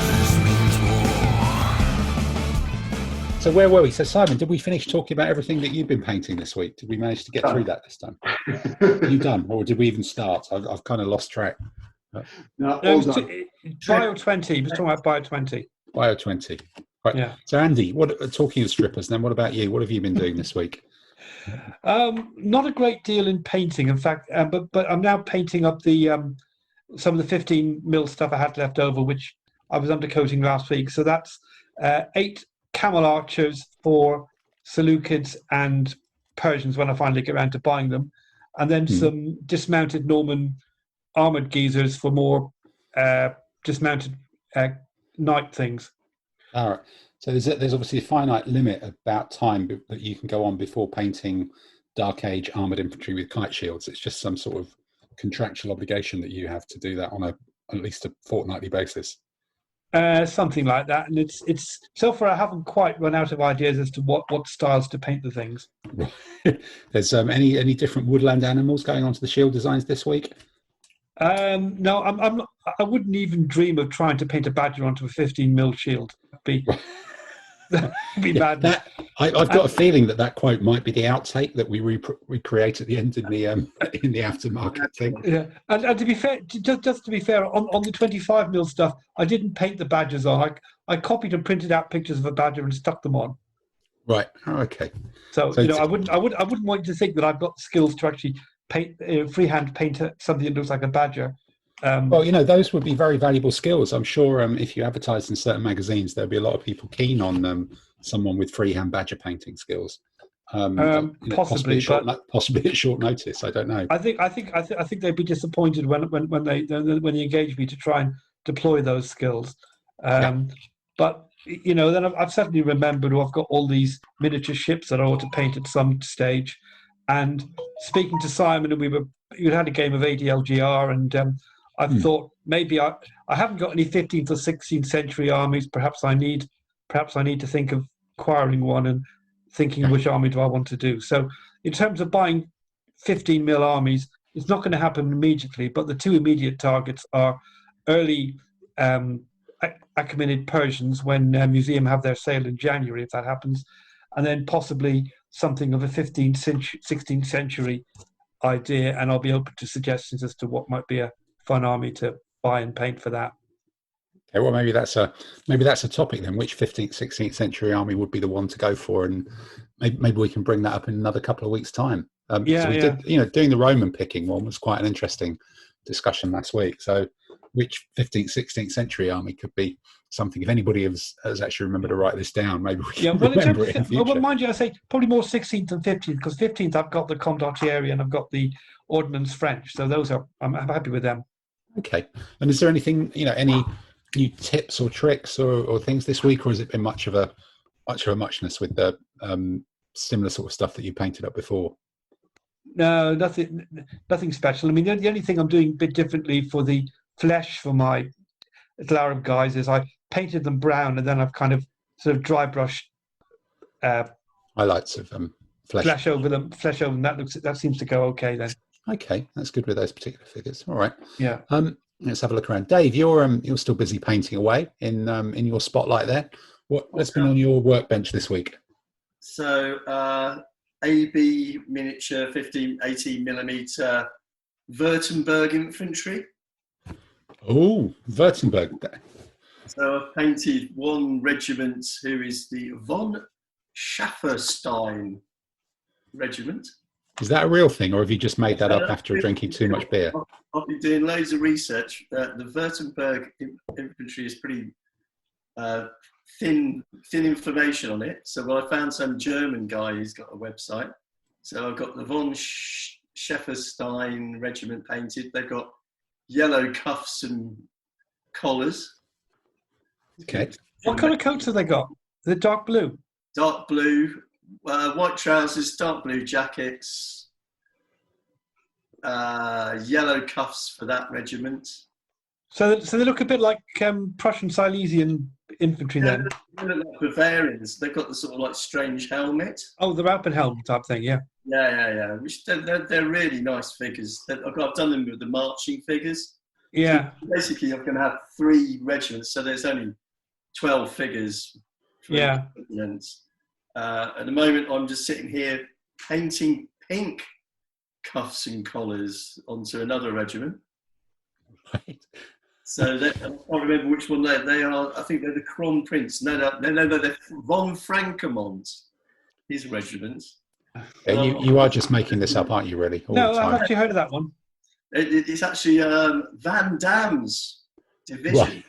This means war. So where were we? So Simon, did we finish talking about everything that you've been painting this week? Did we manage to get through that this time? You done, or did we even start? I've kind of lost track. No, No, all it was done. Bio 20. He was talking about Bio 20. Bio 20. Right. Yeah. So Andy, talking of strippers, then what about you? What have you been doing this week? Not a great deal in painting, in fact, but I'm now painting up the some of the 15 mil stuff I had left over, which I was undercoating last week. So that's 8 camel archers for Seleucids and Persians when I finally get around to buying them, and then some dismounted Norman armored geezers for more dismounted knight things. All right. So there's obviously a finite limit about time that you can go on before painting Dark Age armored infantry with kite shields. It's just some sort of contractual obligation that you have to do that on at least a fortnightly basis. Something like that, and it's so far I haven't quite run out of ideas as to what styles to paint the things. There's any different woodland animals going onto the shield designs this week? No, I'm not, I wouldn't even dream of trying to paint a badger onto a 15 mil shield. That'd be bad. I've got a feeling that quote might be the outtake that we recreate at the end in the aftermarket thing. Yeah, and to be fair, just to be fair, on the 25 mil stuff, I didn't paint the badgers on. I copied and printed out pictures of a badger and stuck them on. Right. Oh, okay. So I wouldn't want you to think that I've got the skills to actually paint freehand paint something that looks like a badger. Well, those would be very valuable skills. I'm sure if you advertise in certain magazines, there'll be a lot of people keen on someone with freehand badger painting skills. Possibly at short notice. I don't know. I think they'd be disappointed when they engage me to try and deploy those skills. But then I've suddenly remembered I've got all these miniature ships that I ought to paint at some stage. And speaking to Simon, and we had a game of ADLGR, and I thought maybe I haven't got any 15th or 16th century armies. Perhaps I need to think of acquiring one and thinking which army do I want to do. So in terms of buying 15 mil armies, it's not going to happen immediately. But the two immediate targets are early Achaemenid Persians when Museum have their sale in January, if that happens, and then possibly something of a 15th century, 16th century idea, and I'll be open to suggestions as to what might be a fun army to buy and paint for that. Okay, well, maybe that's a topic then. Which 15th, 16th century army would be the one to go for, and maybe we can bring that up in another couple of weeks' time. Did, doing the Roman picking one was quite an interesting discussion last week. So, which 15th, 16th century army could be something? If anybody has actually remembered to write this down, maybe we can remember it in the future. Well, mind you, I say probably more 16th and 15th, because 15th I've got the Condottieri and I've got the Ordnance French, so those I'm happy with them. Okay, and is there anything any new tips or tricks or things this week, or has it been much of a muchness with the similar sort of stuff that you painted up before? No, nothing special. I mean, the only thing I'm doing a bit differently for the flesh for my little Arab guys is I painted them brown, and then I've kind of sort of dry brushed highlights of flesh over them. That seems to go okay then. Okay, that's good with those particular figures. All right. Yeah. Let's have a look around. Dave, you're still busy painting away in your spotlight there. What's been on your workbench this week? So AB miniature 18 millimeter Württemberg infantry. Oh, Württemberg. So I've painted one regiment who is the von Schafferstein regiment. Is that a real thing, or have you just made that up after drinking too much beer? I've been doing loads of research. The Württemberg infantry is pretty thin information on it. So I found some German guy who's got a website. So I've got the von Schafferstein regiment painted. They've got yellow cuffs and collars. Okay. What kind of coats have they got? The dark blue? Dark blue. White trousers, dark blue jackets, yellow cuffs for that regiment. So they look a bit like Prussian Silesian infantry then. They look like Bavarians. They've got the sort of like strange helmet. Oh, the Alpenhelm type thing, yeah. Yeah. Which they're really nice figures. I've done them with the marching figures. Yeah. So basically, I'm going to have 3 regiments, so there's only 12 figures. Yeah. Regiments. At the moment, I'm just sitting here painting pink cuffs and collars onto another regiment. Right. So I can't remember which one they are. I think they're the Kron Prince. No, they're von Frankemont. His regiment. Yeah, you are just making this up, aren't you? Really? All No, the time. I've actually heard of that one. It's actually Van Damme's division. Right.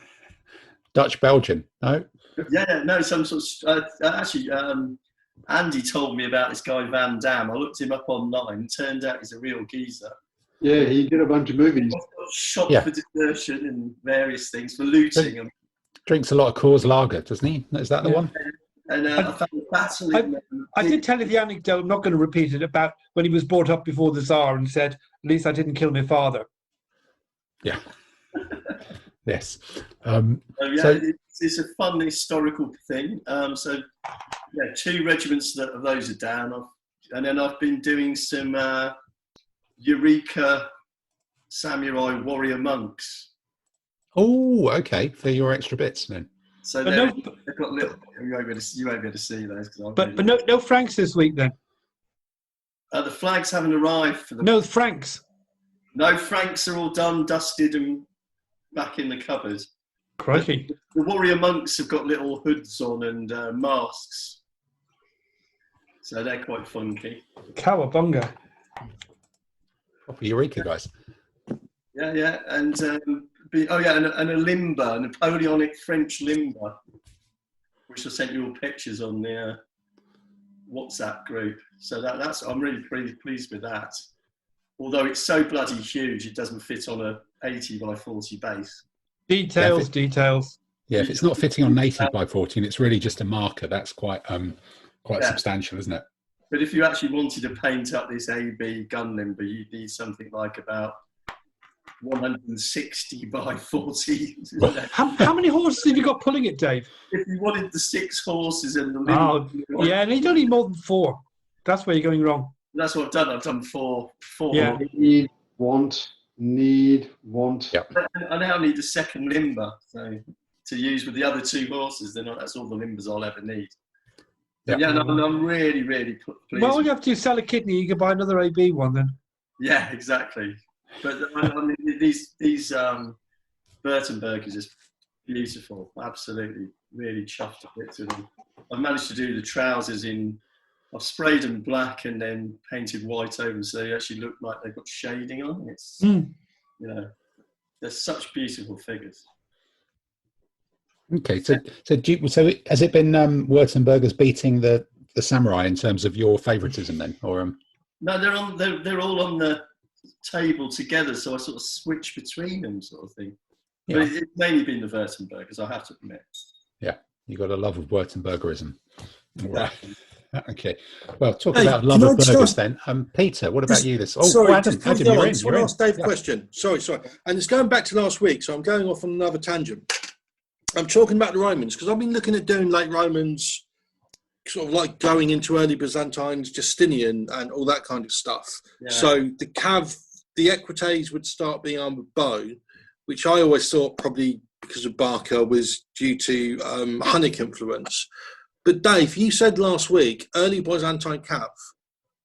Dutch Belgian, no? Yeah, no, some sort of. Actually, Andy told me about this guy Van Damme. I looked him up online. Turned out he's a real geezer. Yeah, he did a bunch of movies. Shot for desertion and various things, for looting. And Drinks a lot of Coors Lager, doesn't he? Is that the one? And I found a battle in I did tell you the anecdote, I'm not going to repeat it, about when he was brought up before the Tsar and said, at least I didn't kill my father. Yeah. Yes. It's a fun historical thing. So, 2 regiments of those are down. And then I've been doing some Eureka Samurai Warrior Monks. Oh, okay. For your extra bits then. So they've got little. You won't be able to see those. But no Franks this week then? The flags haven't arrived for them. No Franks. No Franks are all done, dusted, and back in the cupboard. Crikey. The warrior monks have got little hoods on and masks, so they're quite funky. Cowabunga. Proper Eureka, guys. Yeah, and and a limber, a Napoleonic French limber, which I sent you all pictures on the WhatsApp group. So that's I'm really pretty pleased with that. Although it's so bloody huge, it doesn't fit on a 80 by 40 base. Details. Yeah, if it's not fitting on 80 by 14, it's really just a marker. That's quite substantial, isn't it? But if you actually wanted to paint up this AB gun limber, you'd need something like about 160 by 40. How many horses have you got pulling it, Dave? If you wanted the 6 horses and the limber, and you don't need more than 4. That's where you're going wrong. That's what I've done. I've done 4. Yeah. Need, want. Yep. I now need a second limber, so to use with the other 2 horses. That's all the limbers I'll ever need. Yep. Yeah, I'm really, really pleased. Well, you have to sell a kidney. You can buy another AB one then. Yeah, exactly. But I mean, these Württembergers is beautiful. Absolutely, really chuffed a bit to them. I've managed to do the trousers I've sprayed them black and then painted white over them, so they actually look like they've got shading on. It's they're such beautiful figures. Okay, so has it been Württembergers beating the samurai in terms of your favouritism then, or No, they're all on the table together, so I sort of switch between them, sort of thing. Yeah. But it's mainly been the Württembergers, I have to admit. Yeah, you got a love of Württembergerism. All right. Exactly. Okay. Well, talk about love of burgers then. Peter, what about you? Adam, you're in. One last Dave question. Sorry. And it's going back to last week, so I'm going off on another tangent. I'm talking about the Romans because I've been looking at doing late Romans, sort of like going into early Byzantines, Justinian, and all that kind of stuff. Yeah. So the equites would start being armed with bow, which I always thought probably because of Barker was due to Hunnic influence. But Dave, you said last week early Byzantine cav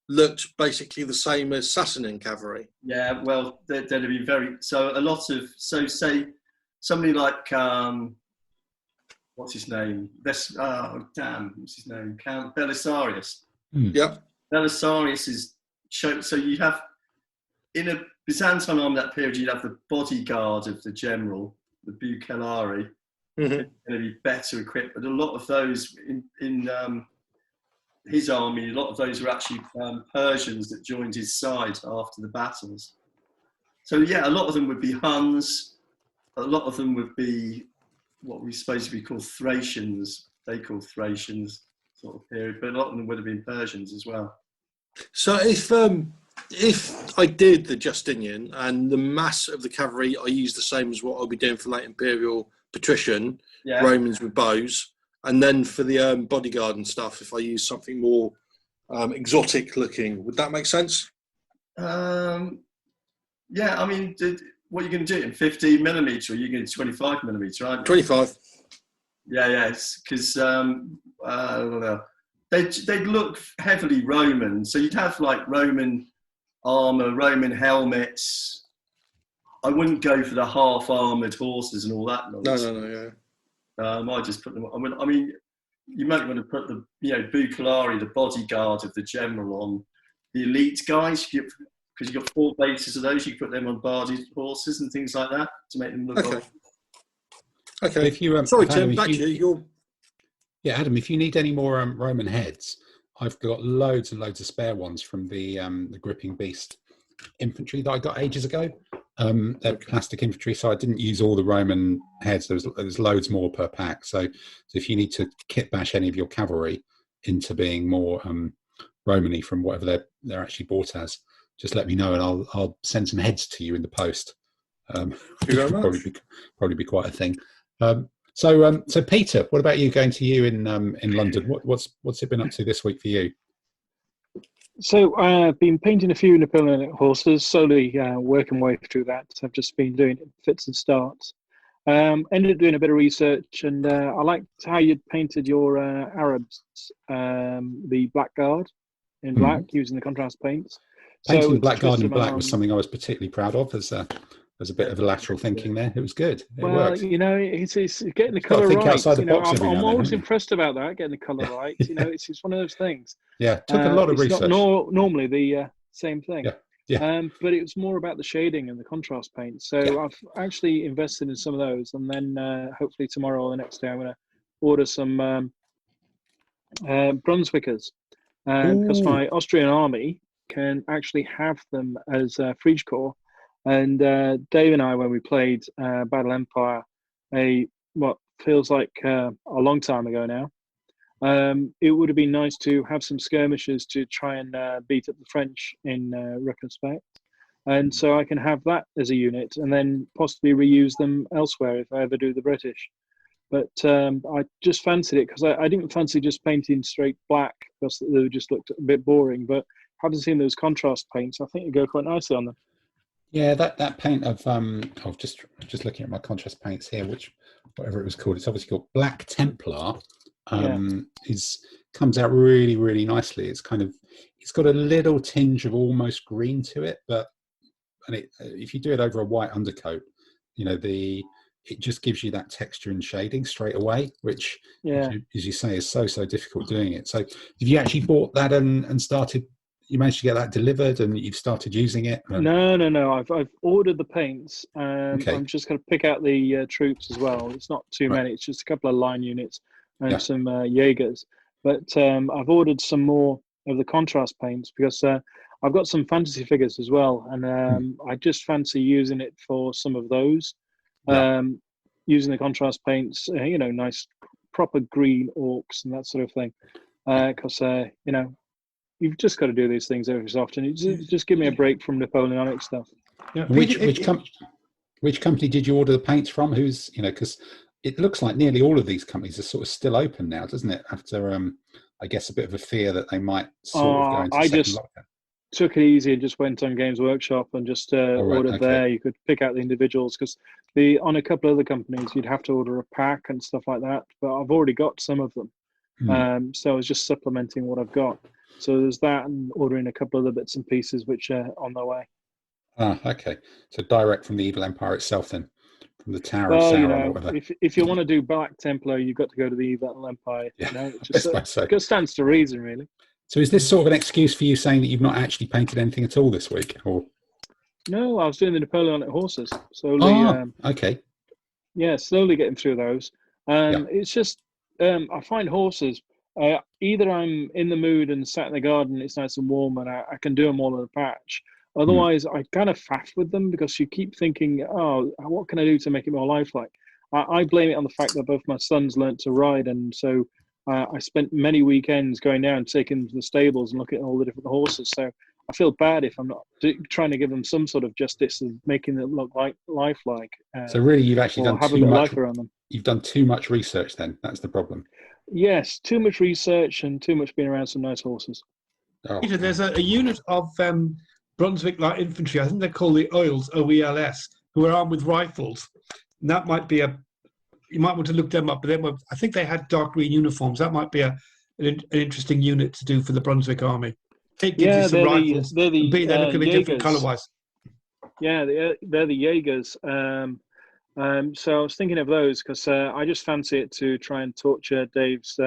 looked basically the same as Sassanid cavalry. Yeah, well, they'd be say somebody like what's his name? What's his name? Count Belisarius. Yep. Belisarius is shown. So you have in a Byzantine army that period, you'd have the bodyguard of the general, the Bucellari. Mm-hmm. Going to be better equipped, but a lot of those in his army, a lot of those were actually Persians that joined his side after the battles. So yeah, a lot of them would be Huns, a lot of them would be what we supposed to be called Thracians. They called Thracians sort of period, but a lot of them would have been Persians as well. So if if I did the Justinian and the mass of the cavalry, I use the same as what I'll be doing for late Imperial Patrician, Yeah. Romans with bows. And then for the bodyguard and stuff, if I use something more exotic looking, would that make sense? Yeah, I mean, what are you going to do in 15 millimeter? Or you're going to 25 millimeter, aren't you? 25. Yeah, it's because I don't know. They'd look heavily Roman, so you'd have like Roman armor, Roman helmets. I wouldn't go for the half-armored horses and all that nonsense. No, yeah. I just put them. I mean, you might want to put the Bucalari, the bodyguard of the general, on the elite guys, because you've got 4 bases of those. You can put them on barded horses and things like that to make them look. Okay. Okay. If you, Sorry, Adam, Tim. Back to you. Yeah, Adam. If you need any more Roman heads, I've got loads and loads of spare ones from the gripping beast infantry that I got ages ago. They're plastic infantry, so I didn't use all the Roman heads. There's loads more per pack. So if you need to kit bash any of your cavalry into being more Romany from whatever they're actually bought as, just let me know and I'll send some heads to you in the post. Probably be quite a thing. So Peter, what about you going to you in London? What's it been up to this week for you? So I've been painting a few Napoleonic horses, slowly working my way through that. I've just been doing fits and starts. Ended up doing a bit of research, and I liked how you'd painted your Arabs, the Blackguard in black, using the contrast paints. Painting the Blackguard in black was something I was particularly proud of. There's a bit of lateral thinking there. It was good. It worked. It's getting the colour right. Outside the box I'm always impressed about that, getting the colour right. It's one of those things. Yeah, took a lot of research. Not normally the same thing. Yeah. But it was more about the shading and the contrast paint. So I've actually invested in some of those, and then hopefully tomorrow or the next day I'm going to order some Brunswickers, because my Austrian army can actually have them as Frege Corps. And Dave and I, when we played Battle Empire, what feels like a long time ago now, it would have been nice to have some skirmishes to try and beat up the French in retrospect. And so I can have that as a unit and then possibly reuse them elsewhere if I ever do the British. But I just fancied it because I didn't fancy just painting straight black because they just looked a bit boring. But having seen those contrast paints, I think it'd go quite nicely on them. Yeah, that paint of just looking at my contrast paints here, which whatever it was called, it's obviously called Black Templar. Comes out really, really nicely. It's got a little tinge of almost green to it, if you do it over a white undercoat, it just gives you that texture and shading straight away, which as you say is so difficult doing it. So have you actually bought that and started? You managed to get that delivered and you've started using it? No. I've ordered the paints. I'm just going to pick out the troops as well. It's not too many. It's just a couple of line units and some Jaegers. But I've ordered some more of the contrast paints because I've got some fantasy figures as well. And I just fancy using it for some of those. Using the contrast paints, nice proper green orcs and that sort of thing. Because, you've just got to do these things every so often. Just give me a break from Napoleonic stuff. Yeah. Which company did you order the paints from? Who's, because it looks like nearly all of these companies are sort of still open now, doesn't it? After, I guess, a bit of a fear that they might sort of go into second lockdown. Took it easy and just went on Games Workshop and just ordered there. You could pick out the individuals because on a couple of other companies, you'd have to order a pack and stuff like that. But I've already got some of them. So I was just supplementing what I've got. So there's that and ordering a couple of other bits and pieces which are on their way. Okay. So direct from the Evil Empire itself then, from the Tower of Sauron or whatever. If you want to do Black Templar, you've got to go to the Evil Empire. It just stands to reason, really. So is this sort of an excuse for you saying that you've not actually painted anything at all this week? Or no, I was doing the Napoleonic horses. Slowly, okay. Yeah, slowly getting through those. It's just, I find horses, either I'm in the mood and sat in the garden, it's nice and warm and I can do them all in a patch. Otherwise, I kind of faff with them because you keep thinking, oh, what can I do to make it more lifelike? I blame it on the fact that both my sons learnt to ride, and so I spent many weekends going down, taking them to the stables and looking at all the different horses. So I feel bad if I'm not trying to give them some sort of justice and making them look like lifelike. So really, you've actually done have a too bit of much. life around them. You've done too much research. Then that's the problem. Yes, too much research and too much being around some nice horses. Oh, Peter, there's a unit of Brunswick Light Infantry. I think they're called the Oils, OELS, who are armed with rifles. And that might be you might want to look them up. But I think they had dark green uniforms. That might be an interesting unit to do for the Brunswick Army. It gives you some rifles. They're the they look a bit different Jaegers. colour-wise. Yeah, they're the Jaegers. So I was thinking of those because I just fancy it to try and torture Dave's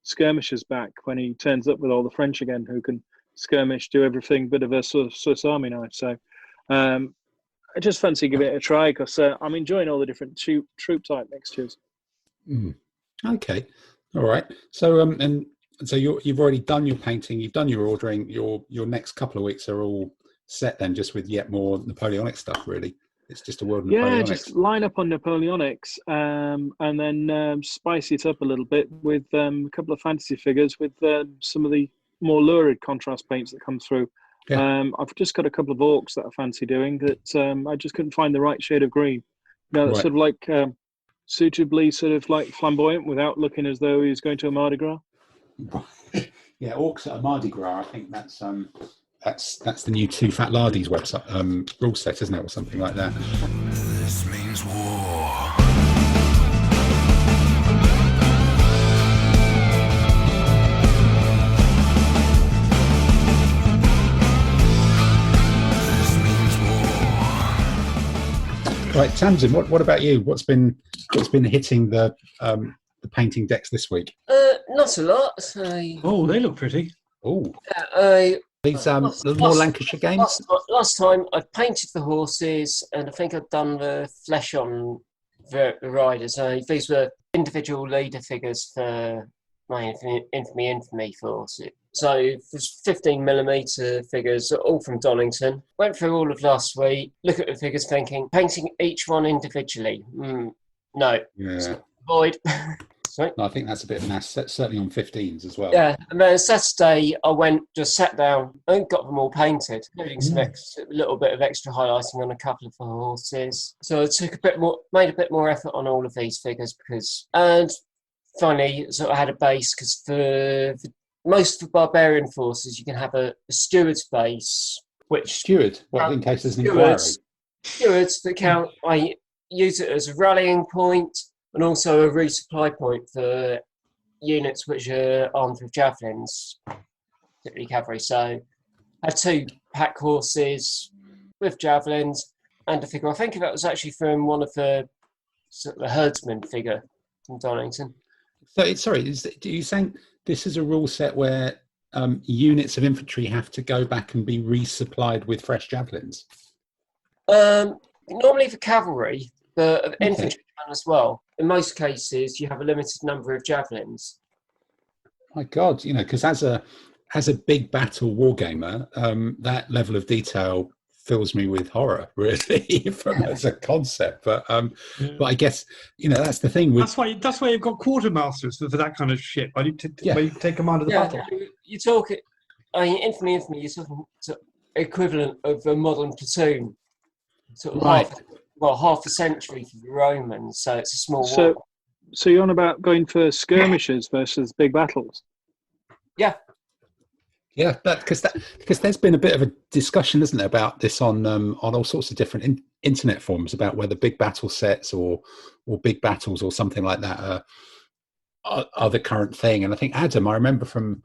skirmishers back when he turns up with all the French again, who can skirmish, do everything, bit of a sort of Swiss Army knife. So I just fancy giving it a try because I'm enjoying all the different troop type mixtures. Okay, all right. So and so you've already done your painting, you've done your ordering. Your next couple of weeks are all set then, just with yet more Napoleonic stuff. Really, it's just a world of Napoleonics. Yeah, just line up on Napoleonics and then spice it up a little bit with a couple of fantasy figures with some of the more lurid contrast paints that come through. Yeah. I've just got a couple of orcs that I fancy doing that I just couldn't find the right shade of green. That's Right. sort of like suitably sort of like flamboyant without looking as though he's going to a Mardi Gras. Yeah, orcs at a Mardi Gras. I think that's the new Two Fat Lardies website rule set, isn't it, or something like that. This means war. This means war. Right, Tamsin, what about you? What's been hitting the painting decks this week? Not a lot. Oh, they look pretty. Oh, I these the more Lancashire games. Last time I painted the horses, and I think I'd done the flesh on the riders. These were individual leader figures for my infamy force. So there's 15mm figures, all from Donington. Went through all of last week, look at the figures thinking, painting each one individually. No. Yeah. Void. Sorry. No, I think that's a bit of an asset, certainly on 15s as well. Yeah, and then Saturday I just sat down and got them all painted, including a little bit of extra highlighting on a couple of the horses. So I made a bit more effort on all of these figures and finally, so I had a base because for most of the barbarian forces, you can have a steward's base, which Steward, in case there's an inquiry. Stewards that count. I use it as a rallying point and also a resupply point for units which are armed with javelins, particularly cavalry. So I had 2 pack horses with javelins and a figure. I think that was actually from one of the herdsman figure from Donington. So, are you saying this is a rule set where units of infantry have to go back and be resupplied with fresh javelins? Normally for cavalry, but infantry as well. In most cases, you have a limited number of javelins. My God, because as a big battle wargamer, that level of detail fills me with horror, really, as a concept. But I guess that's the thing. That's why you've got quartermasters for that kind of shit. Where you take command of the battle. You talk it. Infamy. You're talking equivalent of a modern platoon. Sort of Right. half a century for the Romans, so it's a small war. So you're on about going for skirmishes versus big battles? Yeah. Yeah, because there's been a bit of a discussion, isn't there, about this on all sorts of different internet forums about whether big battle sets or big battles or something like that are the current thing. And I think, Adam, I remember from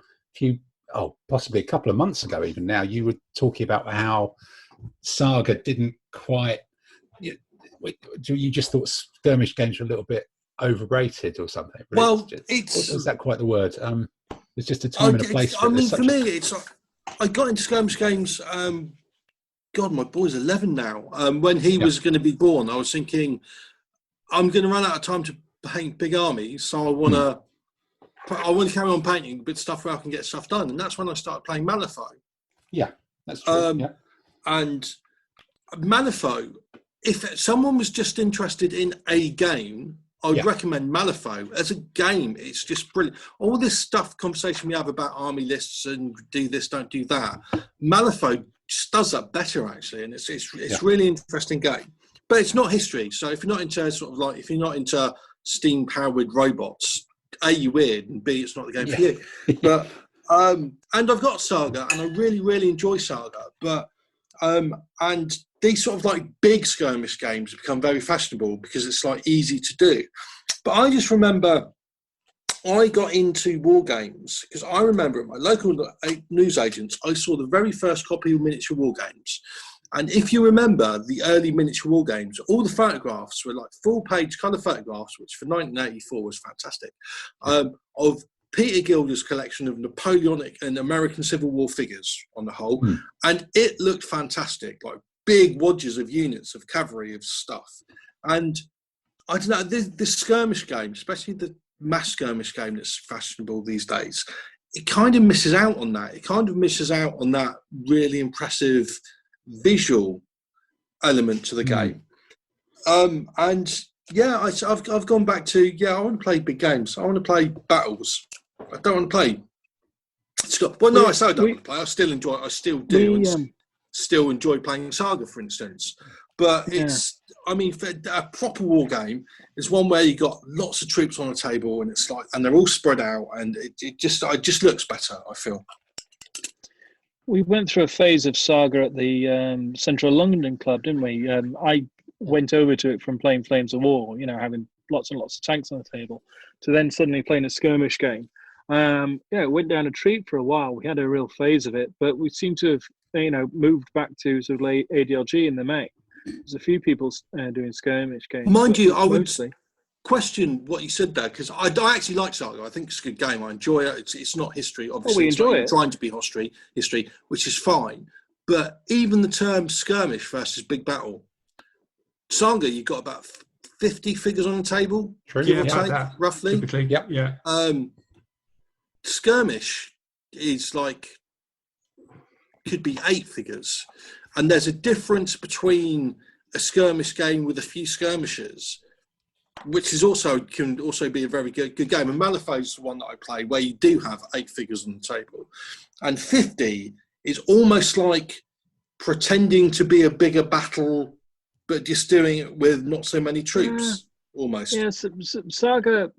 possibly a couple of months ago, even now, you were talking about how Saga didn't quite. You just thought skirmish games were a little bit overrated or something. Well, is that quite the word? It's just a time and a place. For me, it's like I got into skirmish games. God, my boy's 11 now. When he was going to be born, I was thinking, I'm going to run out of time to paint big armies, so I want to carry on painting bit stuff where I can get stuff done, and that's when I started playing Malifaux. Yeah, that's true. And Malifaux, if someone was just interested in a game, I would recommend Malifaux as a game. It's just brilliant. All this stuff, conversation we have about army lists and do this, don't do that. Malifaux just does that better actually, and it's really interesting game. But it's not history. So if you're not into if you're not into steam powered robots, A, you're weird, and B, it's not the game for you. But and I've got Saga, and I really, really enjoy Saga. But and these sort of like big skirmish games have become very fashionable because it's like easy to do. But I just remember I got into war games because I remember at my local newsagents, I saw the very first copy of miniature war games. And if you remember the early miniature war games, all the photographs were like full-page colour photographs, which for 1984 was fantastic, of Peter Gilder's collection of Napoleonic and American Civil War figures on the whole. And it looked fantastic, like big wadges of units of cavalry of stuff. And I don't know, this skirmish game, especially the mass skirmish game that's fashionable these days, it kind of misses out on that. It kind of misses out on that really impressive visual element to the game. And yeah, I've gone back to, I want to play big games. I want to play battles. I don't want to play Scott. Well, no, I say I don't want to play. I still enjoy it. I still do. And still enjoy playing Saga, for instance. But it's, I mean, for a proper war game is one where you got lots of troops on a table, and it's like, and they're all spread out, and it just looks better, I feel. We went through a phase of Saga at the Central London Club, didn't we? I went over to it from playing Flames of War, having lots and lots of tanks on the table, to then suddenly playing a skirmish game. It went down a treat for a while. We had a real phase of it, but we seem to have, moved back to sort of ADLG in the main. There's a few people doing skirmish games. Mind you, I would question what you said there, because I actually like Saga. I think it's a good game. I enjoy it. It's not history, obviously. We enjoy it. It's trying to be history, which is fine. But even the term skirmish versus big battle, Saga, you've got about 50 figures on the table, give or take, roughly. Typically, yeah. Skirmish is like, could be 8 figures. And there's a difference between a skirmish game with a few skirmishers, which can also be a very good game. And Malifaux is the one that I play, where you do have 8 figures on the table. And 50 is almost like pretending to be a bigger battle, but just doing it with not so many troops, almost. Yeah, Saga,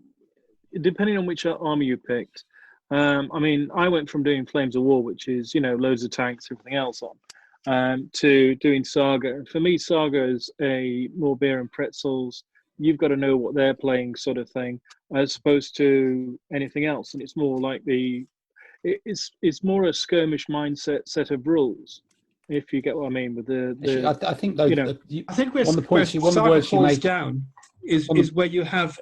depending on which army you picked. I mean, I went from doing Flames of War, which is, loads of tanks, everything else on, to doing Saga. And for me, Saga is a more beer and pretzels. You've got to know what they're playing sort of thing, as opposed to anything else. And it's more like it's more a skirmish mindset set of rules, if you get what I mean. With I think though, I think where Saga falls down is where you have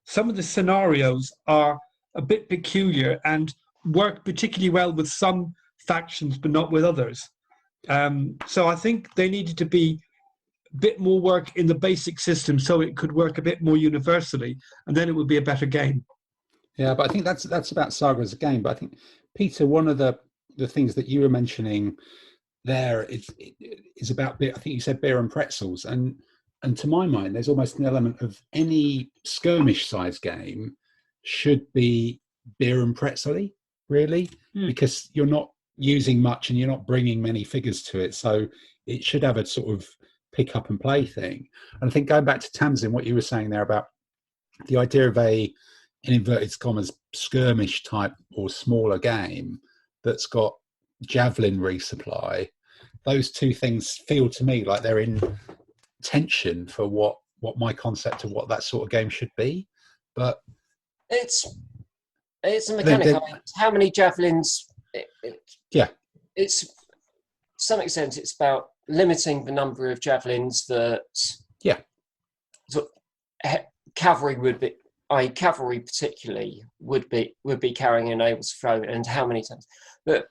some of the scenarios are a bit peculiar and work particularly well with some factions, but not with others. So I think they needed to be a bit more work in the basic system so it could work a bit more universally, and then it would be a better game. Yeah, but I think that's about Saga as a game. But I think, Peter, one of the things that you were mentioning there is about beer. I think you said beer and pretzels, and to my mind, there's almost an element of any skirmish size game should be beer and pretzel-y, really, because you're not using much and you're not bringing many figures to it, so it should have a sort of pick up and play thing. And I think going back to Tamsin, what you were saying there about the idea of in inverted commas, skirmish type or smaller game that's got javelin resupply, those two things feel to me like they're in tension for what my concept of what that sort of game should be. But it's a mechanic. I mean, how many javelins? It's to some extent it's about limiting the number of javelins that cavalry would be. Cavalry particularly would be carrying and able to throw, and how many times. But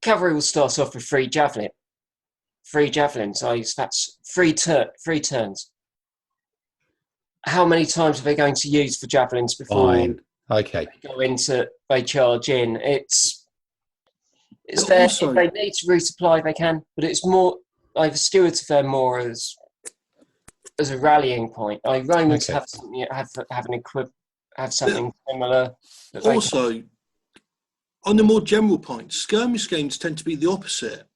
cavalry will start off with 3 javelins. That's 3 turns. How many times are they going to use the javelins before they charge in? It's there. Also, if they need to resupply, they can. But it's more, I've skewed to them more as as a rallying point. Romans Okay. have something have something similar. that they Also, on the more general point, skirmish games tend to be the opposite.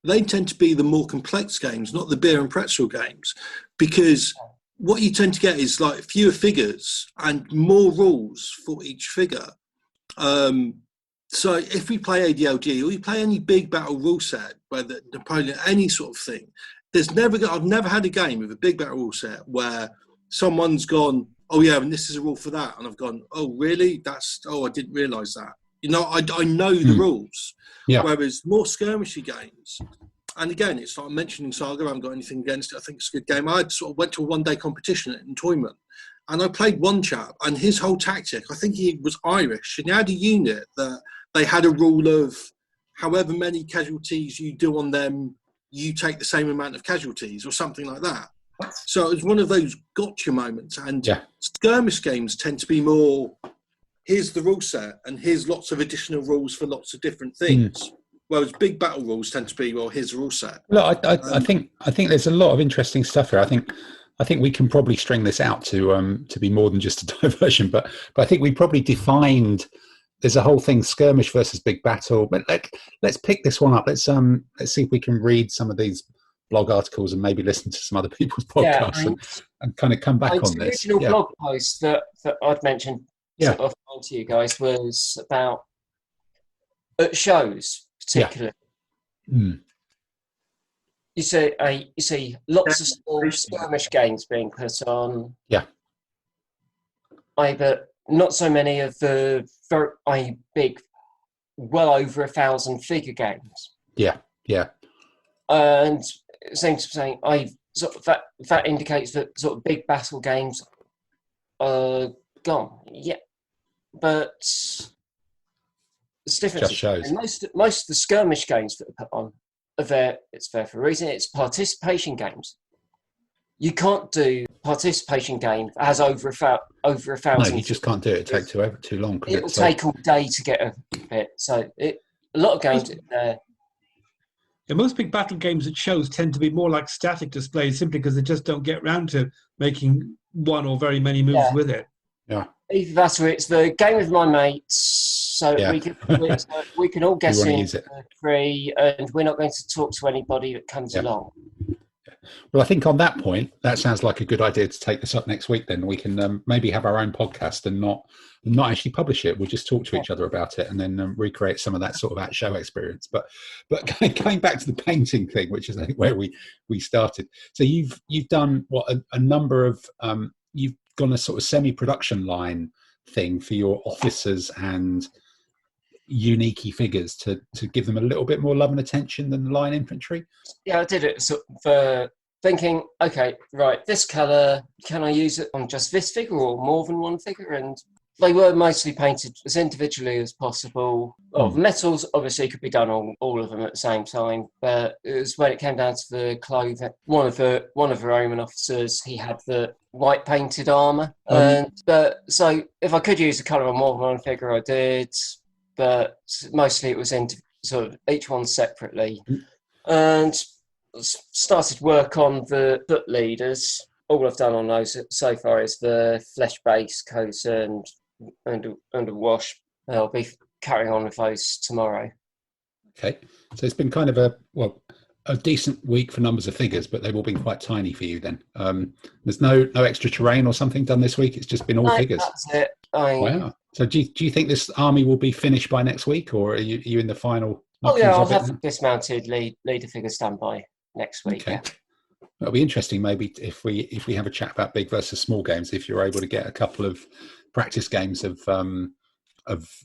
They tend to be the more complex games, not the beer and pretzel games, because what you tend to get is like fewer figures and more rules for each figure. So if we play ADLG or we play any big battle rule set, whether Napoleon, any sort of thing, I've never had a game with a big battle rule set where someone's gone, oh yeah, and this is a rule for that, and I've gone, oh really? I didn't realise that. You know, I know the rules. Yeah. Whereas more skirmishy games, and again, it's like mentioning Saga, I haven't got anything against it. I think it's a good game. I sort of went to a one-day competition in Toyman, and I played one chap, and his whole tactic, I think he was Irish, and he had a unit that they had a rule of however many casualties you do on them, you take the same amount of casualties or something like that. So it was one of those gotcha moments. And skirmish games tend to be more, here's the rule set and here's lots of additional rules for lots of different things. Whereas big battle rules tend to be, well, here's the rule set. Look, I think there's a lot of interesting stuff here. I think we can probably string this out to be more than just a diversion, but I think we probably defined. There's a whole thing, skirmish versus big battle. But let's pick this one up. Let's see if we can read some of these blog articles and maybe listen to some other people's podcasts and kind of come back on this. The original blog post that I'd mentioned sort of to you guys was about at shows particularly. You see lots of small skirmish games being put on. But not so many of the very big, well over 1,000 figure games. And it seems to say that indicates that sort of big battle games are gone. But it's different. Just shows. Most of the skirmish games that are put on are there. It's there for a reason. It's participation games. You can't do participation game that has over 1,000. No, you just can't do it. It takes too long. It will take all day to get a bit. So a lot of games there. Most big battle games at shows tend to be more like static displays simply because they just don't get round to making one or very many moves with it. Either that or it's the game with my mates, so we can all get in for free, and we're not going to talk to anybody that comes along. Well, I think on that point, that sounds like a good idea to take this up next week. Then we can maybe have our own podcast and not actually publish it. We'll just talk to each other about it and then recreate some of that sort of at show experience. But going back to the painting thing, which is I think where we started. So you've done a number of you've gone a sort of semi-production line thing for your officers and unique figures to give them a little bit more love and attention than the line infantry. I did it for thinking, okay, right, this colour, can I use it on just this figure or more than one figure? And they were mostly painted as individually as possible. Metals obviously could be done on all of them at the same time, but it was when it came down to the clothing. One of the Roman officers, he had the white painted armour. So if I could use the colour on more than one figure, I did. But mostly it was in sort of each one separately. And started work on the foot leaders. All I've done on those so far is the flesh base coat and a wash. I'll be carrying on with those tomorrow. Okay, so it's been kind of a decent week for numbers of figures, but they've all been quite tiny for you then. There's no extra terrain or something done this week. It's just been all figures. That's it. Wow. So do you think this army will be finished by next week, or are you in the final? I'll have dismounted leader figures done by next week. Okay. It'll be interesting maybe if we have a chat about big versus small games, if you're able to get a couple of practice games of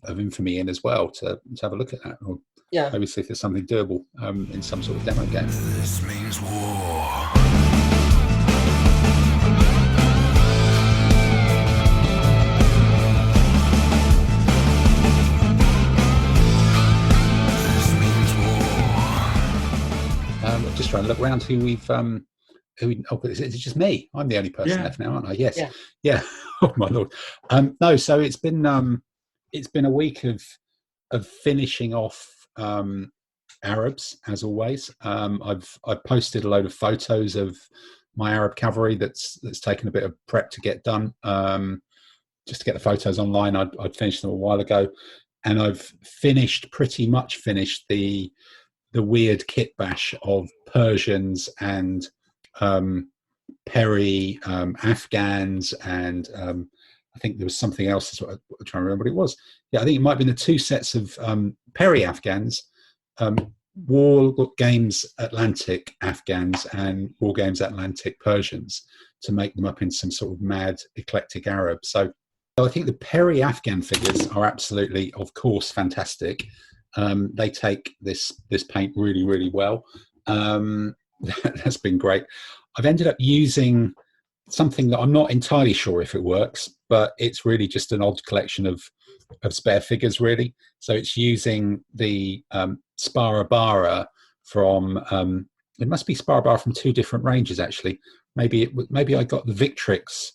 Infamy in as well to have a look at that, or maybe see if there's something doable in some sort of demo game. This means war. Just trying to look around who we've is it just me? I'm the only person left now, aren't I? Yes. Yeah. Oh my lord. No, so it's been a week of finishing off Arabs as always. I've posted a load of photos of my Arab cavalry that's taken a bit of prep to get done. Just to get the photos online, I'd finished them a while ago, and I've pretty much finished the weird kit bash of Persians and Peri Afghans, and I think there was something else. I'm trying to remember what it was. Yeah, I think it might have been the 2 sets of Peri Afghans, War Games Atlantic Afghans, and War Games Atlantic Persians, to make them up in some sort of mad eclectic Arab. So I think the Peri Afghan figures are absolutely, of course, fantastic. They take this paint really, really well. That's been great. I've ended up using something that I'm not entirely sure if it works, but it's really just an odd collection of spare figures, really. So it's using the Sparabara from, it must be Sparabara from 2 different ranges, actually. Maybe I got the Victrix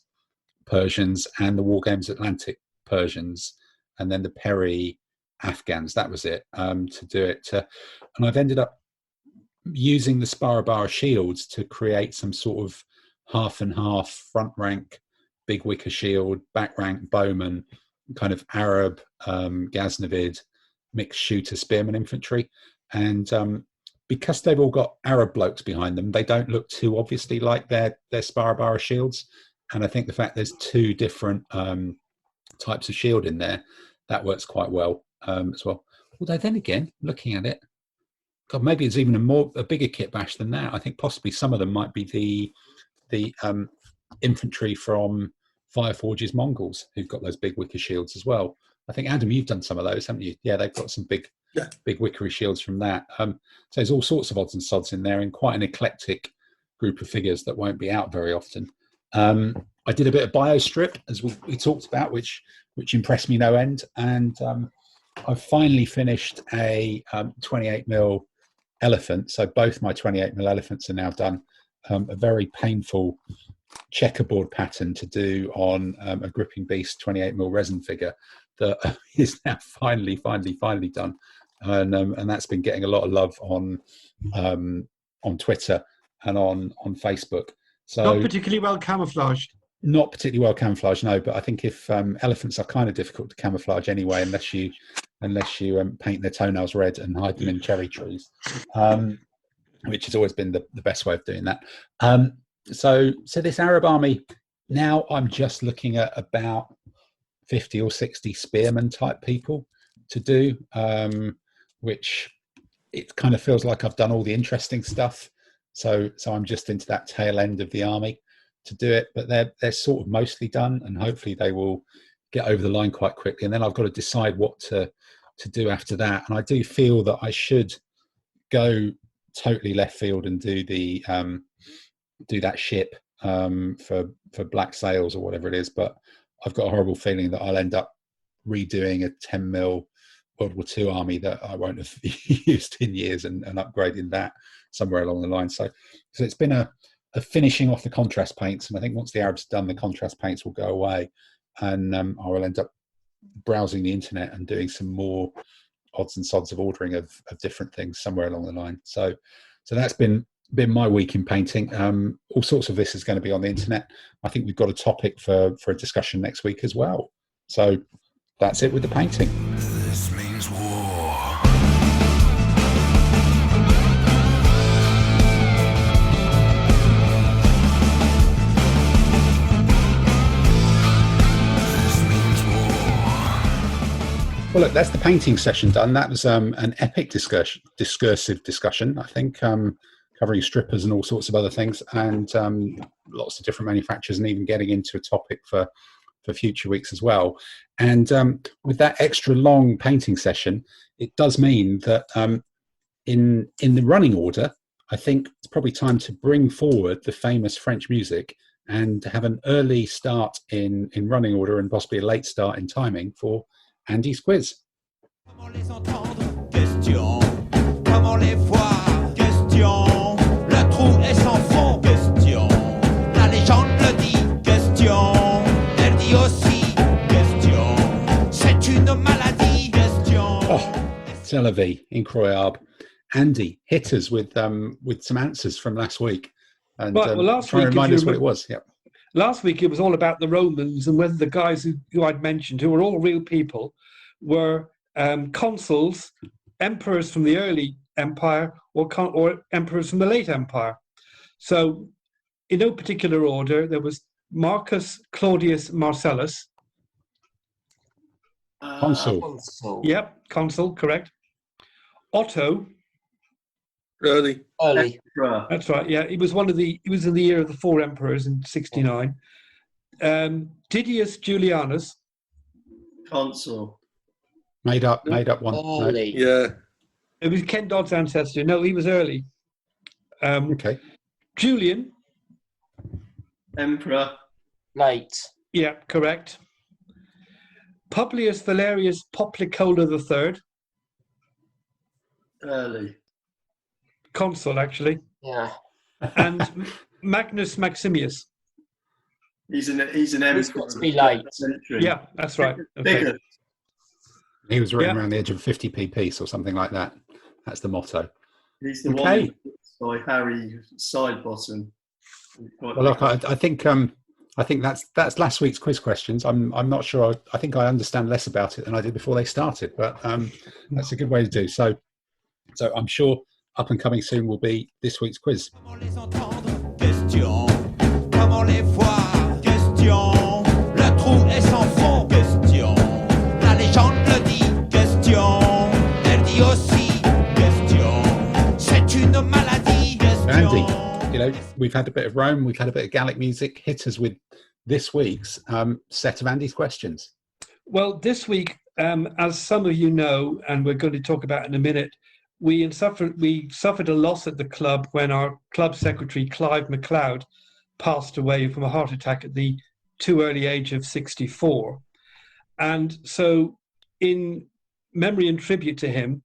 Persians and the War Games Atlantic Persians, and then the Peri Afghans. That was it, to do it. And I've ended up using the Sparabara shields to create some sort of half and half front rank big wicker shield, back rank bowman, kind of Arab Ghaznavid mixed shooter spearman infantry. And because they've all got Arab blokes behind them, they don't look too obviously like their Sparabara shields. And I think the fact there's 2 different types of shield in there, that works quite well as well. Although then again, looking at it, God, maybe it's even a bigger kit bash than that. I think possibly some of them might be the infantry from Fireforge's Mongols, who've got those big wicker shields as well. I think, Adam, you've done some of those, haven't you? Yeah, they've got some big wickery shields from that. So there's all sorts of odds and sods in there, and quite an eclectic group of figures that won't be out very often. I did a bit of bio strip, as we talked about, which impressed me no end, and I've finally finished a 28mm elephant. So both my 28mm elephants are now done. A very painful checkerboard pattern to do on a Gripping Beast 28mm resin figure that is now finally done, and that's been getting a lot of love on Twitter and on Facebook. So not particularly well camouflaged. Not particularly well camouflaged, no. But I think if elephants are kind of difficult to camouflage anyway, unless you paint their toenails red and hide them in cherry trees, which has always been the best way of doing that. So this Arab army, now I'm just looking at about 50 or 60 spearmen type people to do, which it kind of feels like I've done all the interesting stuff. So I'm just into that tail end of the army to do it, but they're sort of mostly done, and hopefully they will get over the line quite quickly. And then I've got to decide what to do after that. And I do feel that I should go totally left field and do that ship for Black Sails or whatever it is. But I've got a horrible feeling that I'll end up redoing a 10mm World War II army that I won't have used in years and upgrading that somewhere along the line. So it's been a finishing off the contrast paints, and I think once the Arabs are done, the contrast paints will go away, and I will end up browsing the internet and doing some more odds and sods of ordering of different things somewhere along the line. So that's been my week in painting. All sorts of this is going to be on the internet. I think we've got a topic for a discussion next week as well. So that's it with the painting. This means war. Well, look, that's the painting session done. That was an epic discursive discussion, I think, covering strippers and all sorts of other things, and lots of different manufacturers, and even getting into a topic for future weeks as well. And with that extra long painting session, it does mean that in the running order, I think it's probably time to bring forward the famous French music and have an early start in running order and possibly a late start in timing for Andy's quiz. Comment les entendre? Question. Comment les voir? Question. Le trou est sans fond? Question. La légende le dit? Question. Elle dit aussi? Question. C'est une maladie? Question. Oh, c'est la vie, incroyable. Andy, hit us with some answers from last week. and Right, well, last try and week, if remind you us what it remember- was. Yep. Last week it was all about the Romans and whether the guys who I'd mentioned, who were all real people, were consuls, emperors from the early empire, or emperors from the late empire. So, in no particular order, there was Marcus Claudius Marcellus. Consul. Consul. Yep, consul, correct. Otto. Early. Early. Emperor. That's right. Yeah, he was in the year of the four emperors in 69. Didius Julianus. Consul. Made up one. No. Early. Yeah. It was Ken Dodd's ancestor. No, he was early. Okay. Julian. Emperor. Late. Yeah, correct. Publius Valerius Poplicola III. Early. Consul, actually. Yeah. And Magnus Maximius. He's an He's emperor. got to be late. Yeah, that's right. Okay. Bigger. He was written Yeah. around the edge of 50p piece or something like that. That's the motto. He's the Okay. one by Harry Sidebottom. Well, look, I think that's last week's quiz questions. I'm not sure. I think I understand less about it than I did before they started, but that's a good way to do. So I'm sure up and coming soon will be this week's quiz. Comment les entendre? Question. Comment les voir? Question. Le trou est sans fond? Question. La légende le dit? Question. Elle dit aussi? Question. C'est une maladie? Question. Andy, we've had a bit of Rome, we've had a bit of Gallic music. Hit us with this week's set of Andy's questions. Well, this week, as some of you know, and we're going to talk about in a minute, we suffered a loss at the club when our club secretary, Clive MacLeod, passed away from a heart attack at the too early age of 64. And so in memory and tribute to him,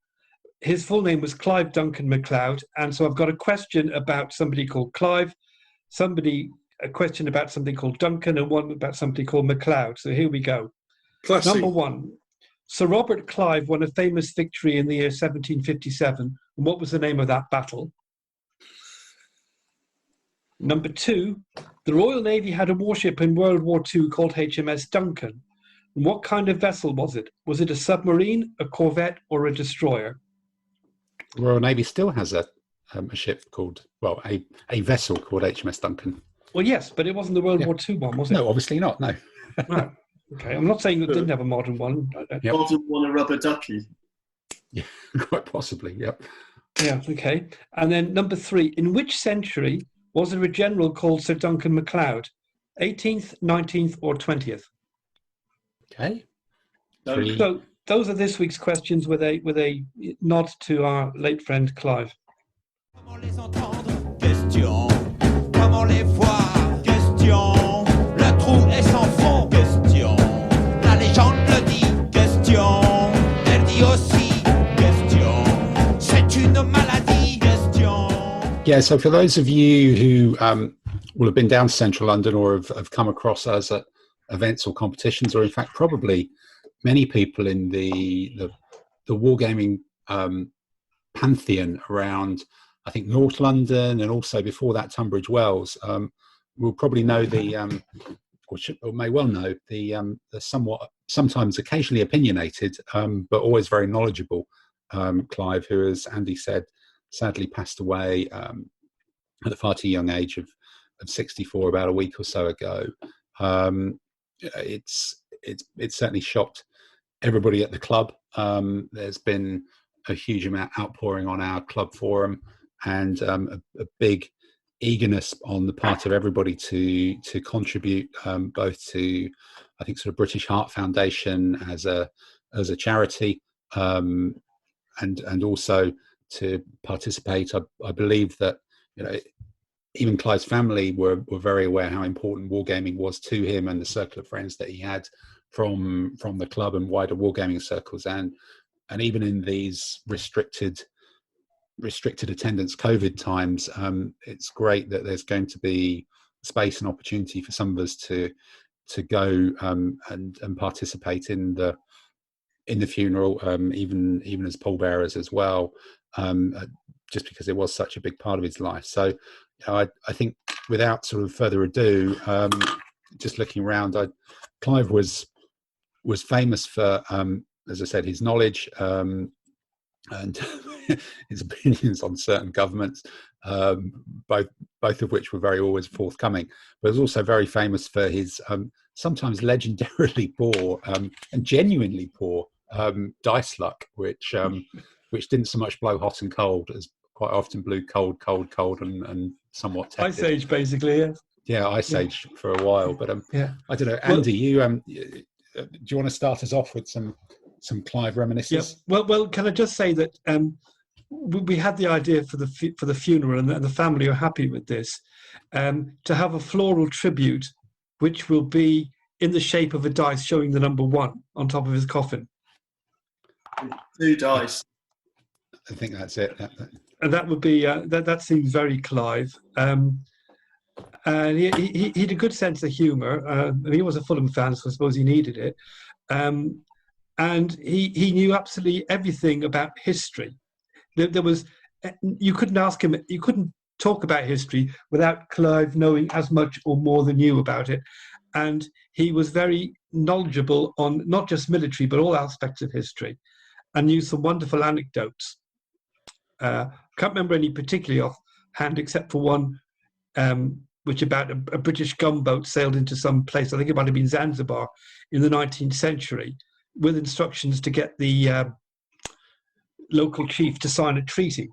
his full name was Clive Duncan MacLeod. And so I've got a question about somebody called Clive, a question about something called Duncan, and one about somebody called MacLeod. So here we go. Classic. Number one, Sir Robert Clive won a famous victory in the year 1757. And what was the name of that battle? Number two, the Royal Navy had a warship in World War II called HMS Duncan. And what kind of vessel was it? Was it a submarine, a corvette, or a destroyer? The Royal Navy still has a ship called, a vessel called HMS Duncan. Well, yes, but it wasn't the World War II one, was it? No, obviously not, no. Right. Okay, I'm not saying it didn't have a modern one. Yep. Modern one, a rubber ducky. Yeah, quite possibly, yep. Yeah, okay. And then number three, in which century was there a general called Sir Duncan MacLeod? 18th, 19th, or 20th? Okay. So those are this week's questions with a nod to our late friend Clive. Comment les entendre? Question. Comment les voir? Question. Le trou est sans fond? Question. La légende le dit? Question. Elle dit aussi? Question. C'est une maladie? Question. Yeah, so for those of you who will have been down to central London or have come across us at events or competitions, or in fact probably many people in the wargaming pantheon around, I think, North London and also before that Tunbridge Wells, will probably know or may well know the somewhat, sometimes occasionally opinionated, but always very knowledgeable Clive, who, as Andy said, sadly passed away at the far too young age of 64 about a week or so ago. It's certainly shocked everybody at the club. There's been a huge amount outpouring on our club forum, and a big eagerness on the part of everybody to contribute, both to, I think, sort of British Heart Foundation as a charity, and also to participate. I believe that, even Clive's family were very aware how important wargaming was to him and the circle of friends that he had from the club and wider wargaming circles, and even in these restricted attendance COVID times, it's great that there's going to be space and opportunity for some of us to go and participate in the funeral, even as pallbearers as well, just because it was such a big part of his life. So I think without sort of further ado, just looking around, Clive was famous for, as I said, his knowledge and his opinions on certain governments, both of which were very always forthcoming. But was also very famous for his sometimes legendarily poor and genuinely poor dice luck, which didn't so much blow hot and cold as quite often blew cold, and somewhat tepid. Ice Age, basically, yeah. Yeah, Ice Age for a while. But I don't know, Andy, do you want to start us off with some Clive reminiscences? Yeah. Well, can I just say that we had the idea for the funeral, and the family are happy with this, to have a floral tribute, which will be in the shape of a dice showing the number 1 on top of his coffin. 2 dice. I think that's it. And that would be that seems very Clive. And he had a good sense of humour. He was a Fulham fan, so I suppose he needed it. And he knew absolutely everything about history. There was, you couldn't ask him, you couldn't talk about history without Clive knowing as much or more than you about it. And he was very knowledgeable on not just military, but all aspects of history, and knew some wonderful anecdotes. Can't remember any particularly offhand, except for one, which about a British gunboat sailed into some place, I think it might have been Zanzibar, in the 19th century, with instructions to get the local chief to sign a treaty.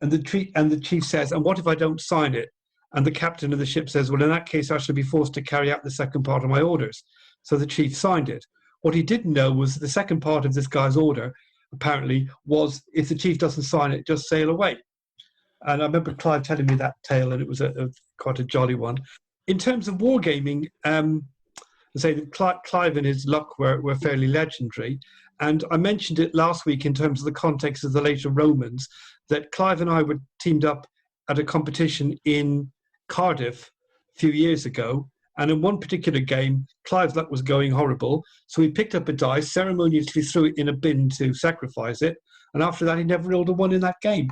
And the chief says, "And what if I don't sign it?" And the captain of the ship says, "Well, in that case, I shall be forced to carry out the second part of my orders." So the chief signed it. What he didn't know was the second part of this guy's order, apparently, was if the chief doesn't sign it, just sail away. And I remember Clive telling me that tale, and it was quite a jolly one. In terms of wargaming, say that Clive and his luck were fairly legendary. And I mentioned it last week in terms of the context of the later Romans, that Clive and I were teamed up at a competition in Cardiff a few years ago. And in one particular game, Clive's luck was going horrible. So he picked up a dice, ceremoniously threw it in a bin to sacrifice it. And after that, he never rolled a 1 in that game.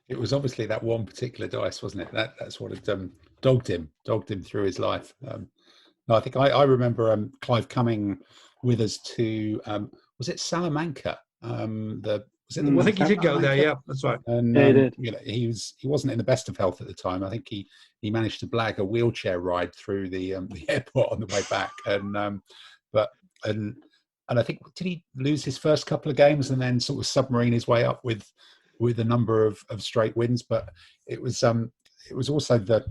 It was obviously that one particular dice, wasn't it? That's what had dogged him through his life. No, I think I remember Clive coming with us to was it Salamanca? I think he did go there. Yeah, that's right. And yeah, he did. You know, he wasn't in the best of health at the time. I think he managed to blag a wheelchair ride through the airport on the way back. And I think, did he lose his first couple of games and then sort of submarine his way up with a number of straight wins? But it was also the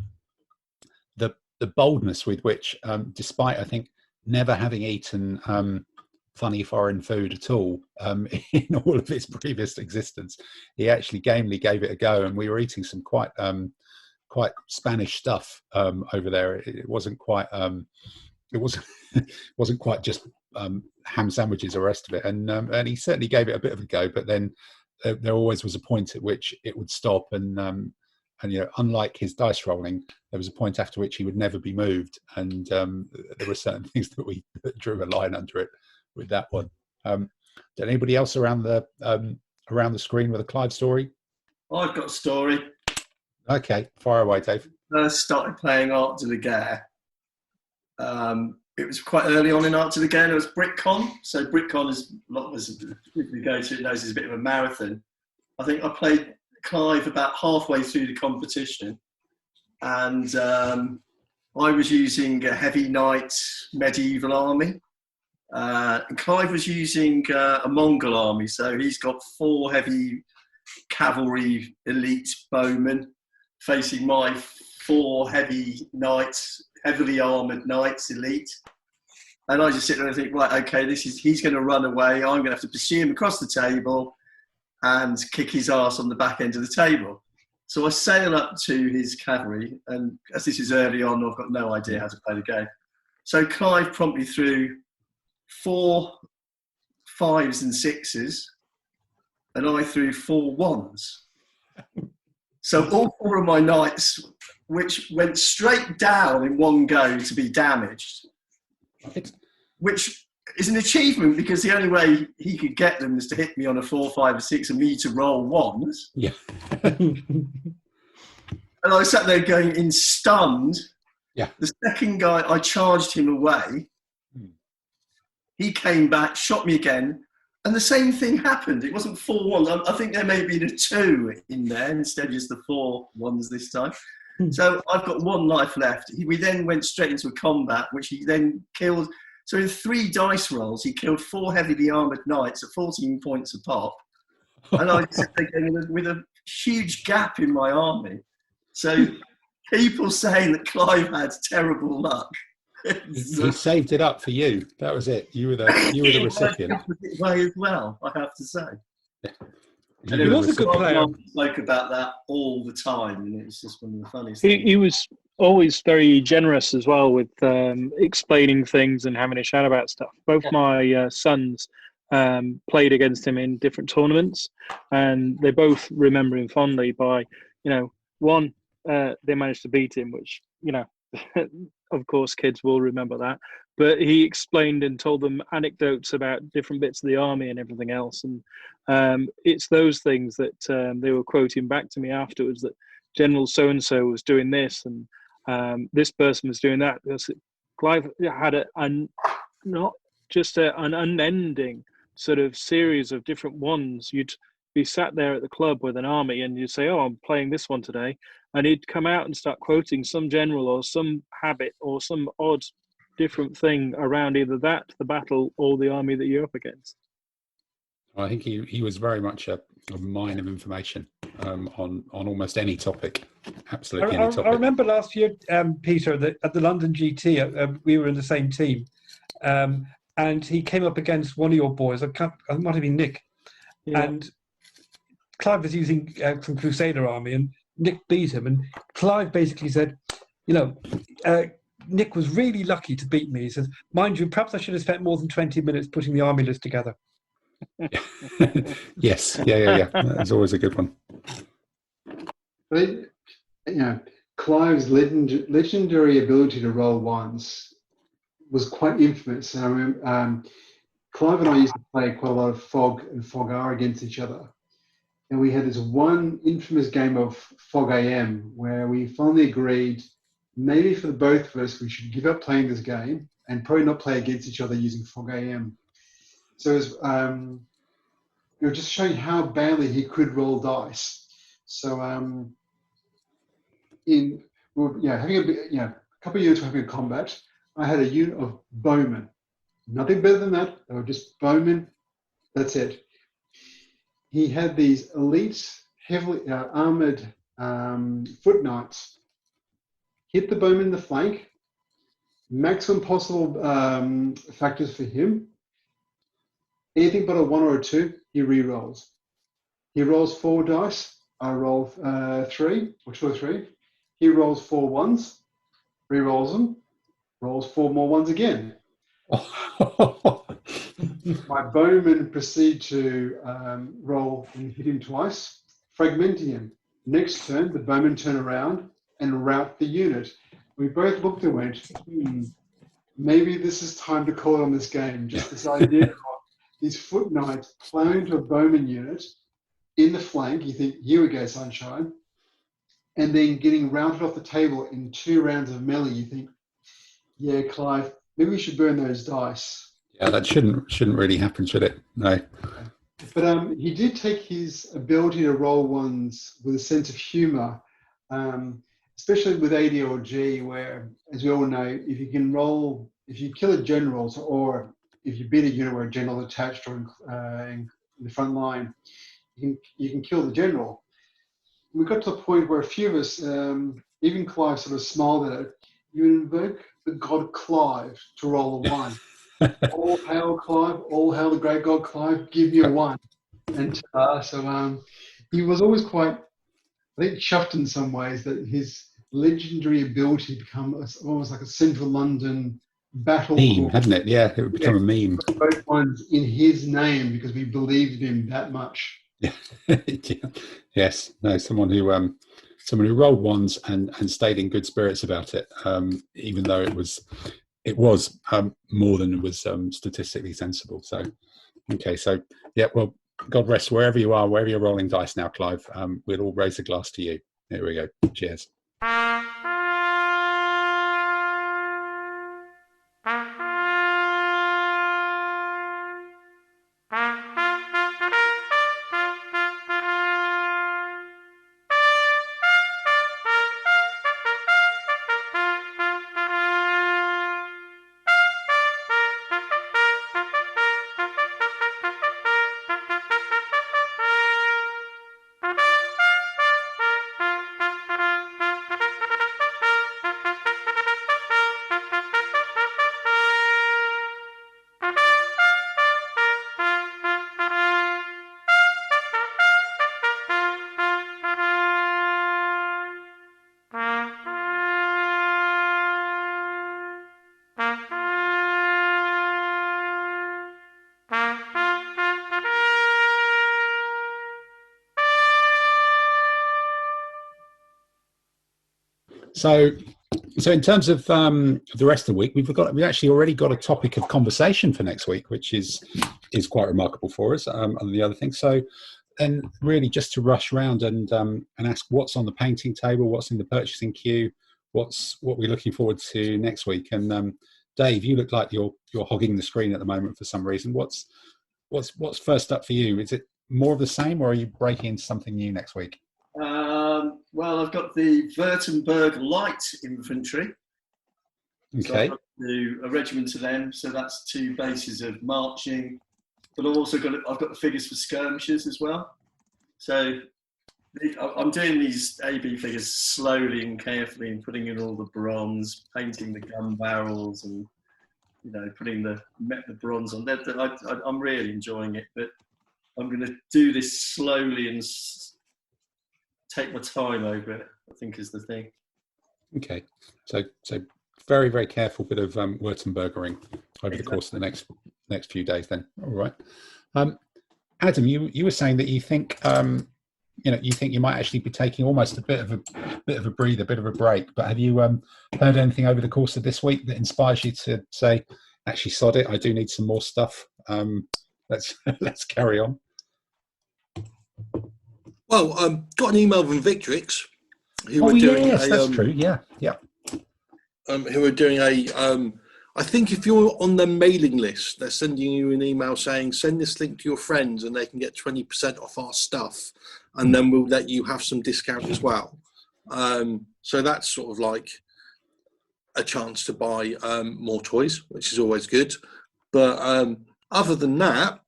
boldness with which, despite I think never having eaten funny foreign food at all in all of its previous existence, he actually gamely gave it a go, and we were eating some quite Spanish stuff over there. It wasn't quite wasn't quite just ham sandwiches or the rest of it, and he certainly gave it a bit of a go, but then there always was a point at which it would stop, and you know, unlike his dice rolling, there was a point after which he would never be moved, and there were certain things that drew a line under it with that one. Did anybody else around the screen with a Clive story? I've got a story. Okay, fire away, Dave. First started playing Art de la Guerre. It was quite early on in Art de la Guerre. It was BrickCon. So BrickCon is a lot of us who go to it knows it's a bit of a marathon. I think I played Clive about halfway through the competition, and I was using a heavy knight medieval army. And Clive was using a Mongol army, so he's got 4 heavy cavalry elite bowmen facing my 4 heavy knights, heavily armoured knights elite. And I just sit there and think, right, okay, he's going to run away. I'm going to have to pursue him across the table and kick his ass on the back end of the table. So I sail up to his cavalry, and as this is early on, I've got no idea how to play the game. So Clive promptly threw 4 5s and 6s, and I threw 4 1s. So all 4 of my knights, which went straight down in one go to be damaged, which is an achievement because the only way he could get them is to hit me on a 4, 5, or 6 and me to roll 1s. Yeah. And I sat there going in stunned. Yeah. The second guy, I charged him away. He came back, shot me again, and the same thing happened. It wasn't 4 ones. I think there may be a 2 in there instead of just the 4 ones this time. So I've got 1 life left. We then went straight into a combat, which he then killed. So in 3 dice rolls, he killed 4 heavily armoured knights at 14 points a pop. And I sat there with a huge gap in my army. So people saying that Clive had terrible luck. He saved it up for you. That was it. You were the recipient. Way as well, I have to say. Yeah. He was a good player. Spoke about that all the time, and it's just one of the funniest things. He was always very generous as well with explaining things and having a chat about stuff. Both my sons played against him in different tournaments, and they both remember him fondly by, one, they managed to beat him, which, of course, kids will remember that. But he explained and told them anecdotes about different bits of the army and everything else. And it's those things that they were quoting back to me afterwards, that General so-and-so was doing this and this person was doing that. Because Clive had not just an unending sort of series of different ones. You'd be sat there at the club with an army and you'd say, oh, I'm playing this one today. And he'd come out and start quoting some general or some habit or some odd different thing around either that, the battle, or the army that you're up against. I think he was very much a mine of information on almost any topic. Absolutely any topic. I remember last year, Peter, that at the London GT, we were in the same team. And he came up against one of your boys. It might have been Nick. Yeah. And Clive was using some Crusader army, and Nick beat him. And Clive basically said, Nick was really lucky to beat me. He says, mind you, perhaps I should have spent more than 20 minutes putting the army list together. Yes. Yeah. That's always a good one. But, Clive's legendary ability to roll ones was quite infamous. And I remember Clive and I used to play quite a lot of Fog and Fog R against each other. And we had this one infamous game of Fog AM where we finally agreed, maybe for the both of us, we should give up playing this game and probably not play against each other using Fog AM. So it was just showing how badly he could roll dice. So having a couple of units having a combat, I had a unit of bowmen. Nothing better than that. They were just bowmen. That's it. He had these elite, heavily armored foot knights. Hit the bowman in the flank. Maximum possible factors for him. Anything but a 1 or a 2, he re-rolls. He rolls 4 dice. I roll 3, or 2 or 3. He rolls 4 ones, re-rolls them, rolls 4 more ones again. My bowman proceed to roll and hit him twice, fragmenting him. Next turn, the bowman turn around and rout the unit. We both looked and went, maybe this is time to call on this game. Just this idea of these foot knights plowing to a bowman unit in the flank. You think, here we go, sunshine. And then getting routed off the table in 2 rounds of melee. You think, yeah, Clive, maybe we should burn those dice. Yeah, that shouldn't really happen, should it? No. But he did take his ability to roll ones with a sense of humour, especially with ADLG, where, as we all know, if you kill a general, or if you beat a unit where a general attached or in the front line, you can kill the general. We got to the point where a few of us, even Clive, sort of smiled at it. You invoke the god Clive to roll a 1. All hail Clive, all hail the great god Clive, give me a 1. And so he was always quite, I think, chuffed in some ways that his legendary ability become almost like a central London battle meme, hadn't it? Yeah, it would become a meme. Both ones in his name because we believed in him that much. Yeah. Yes. No, someone who rolled ones and stayed in good spirits about it, even though it was more than it was statistically sensible. So, okay. So, yeah, well, God rest wherever you are, wherever you're rolling dice now, Clive. We'll all raise a glass to you. Here we go. Cheers. So in terms of the rest of the week, we've actually already got a topic of conversation for next week, which is quite remarkable for us. And the other thing, so then really just to rush around and ask what's on the painting table, what's in the purchasing queue, what we're looking forward to next week. And Dave, you look like you're hogging the screen at the moment for some reason. What's first up for you? Is it more of the same, or are you breaking into something new next week? Well, I've got the Württemberg Light Infantry. Okay. So I've got to do a regiment of them. So that's 2 bases of marching. But I've got the figures for skirmishers as well. So I'm doing these AB figures slowly and carefully, and putting in all the bronze, painting the gun barrels, and putting the bronze on. I'm really enjoying it, but I'm going to do this slowly and take my time over it, I think, is the thing. Okay, so very, very careful bit of Württembergering over the course of the next few days. Then, all right. Adam, you were saying that you think you might actually be taking almost a bit of a breather, a bit of a break. But have you heard anything over the course of this week that inspires you to say, actually, sod it, I do need some more stuff. Let's carry on. Well, got an email from Victrix, who that's true. Yeah. Who are doing I think if you're on their mailing list, they're sending you an email saying, send this link to your friends and they can get 20% off our stuff, and then we'll let you have some discount as well. So that's sort of like a chance to buy more toys, which is always good. But other than that,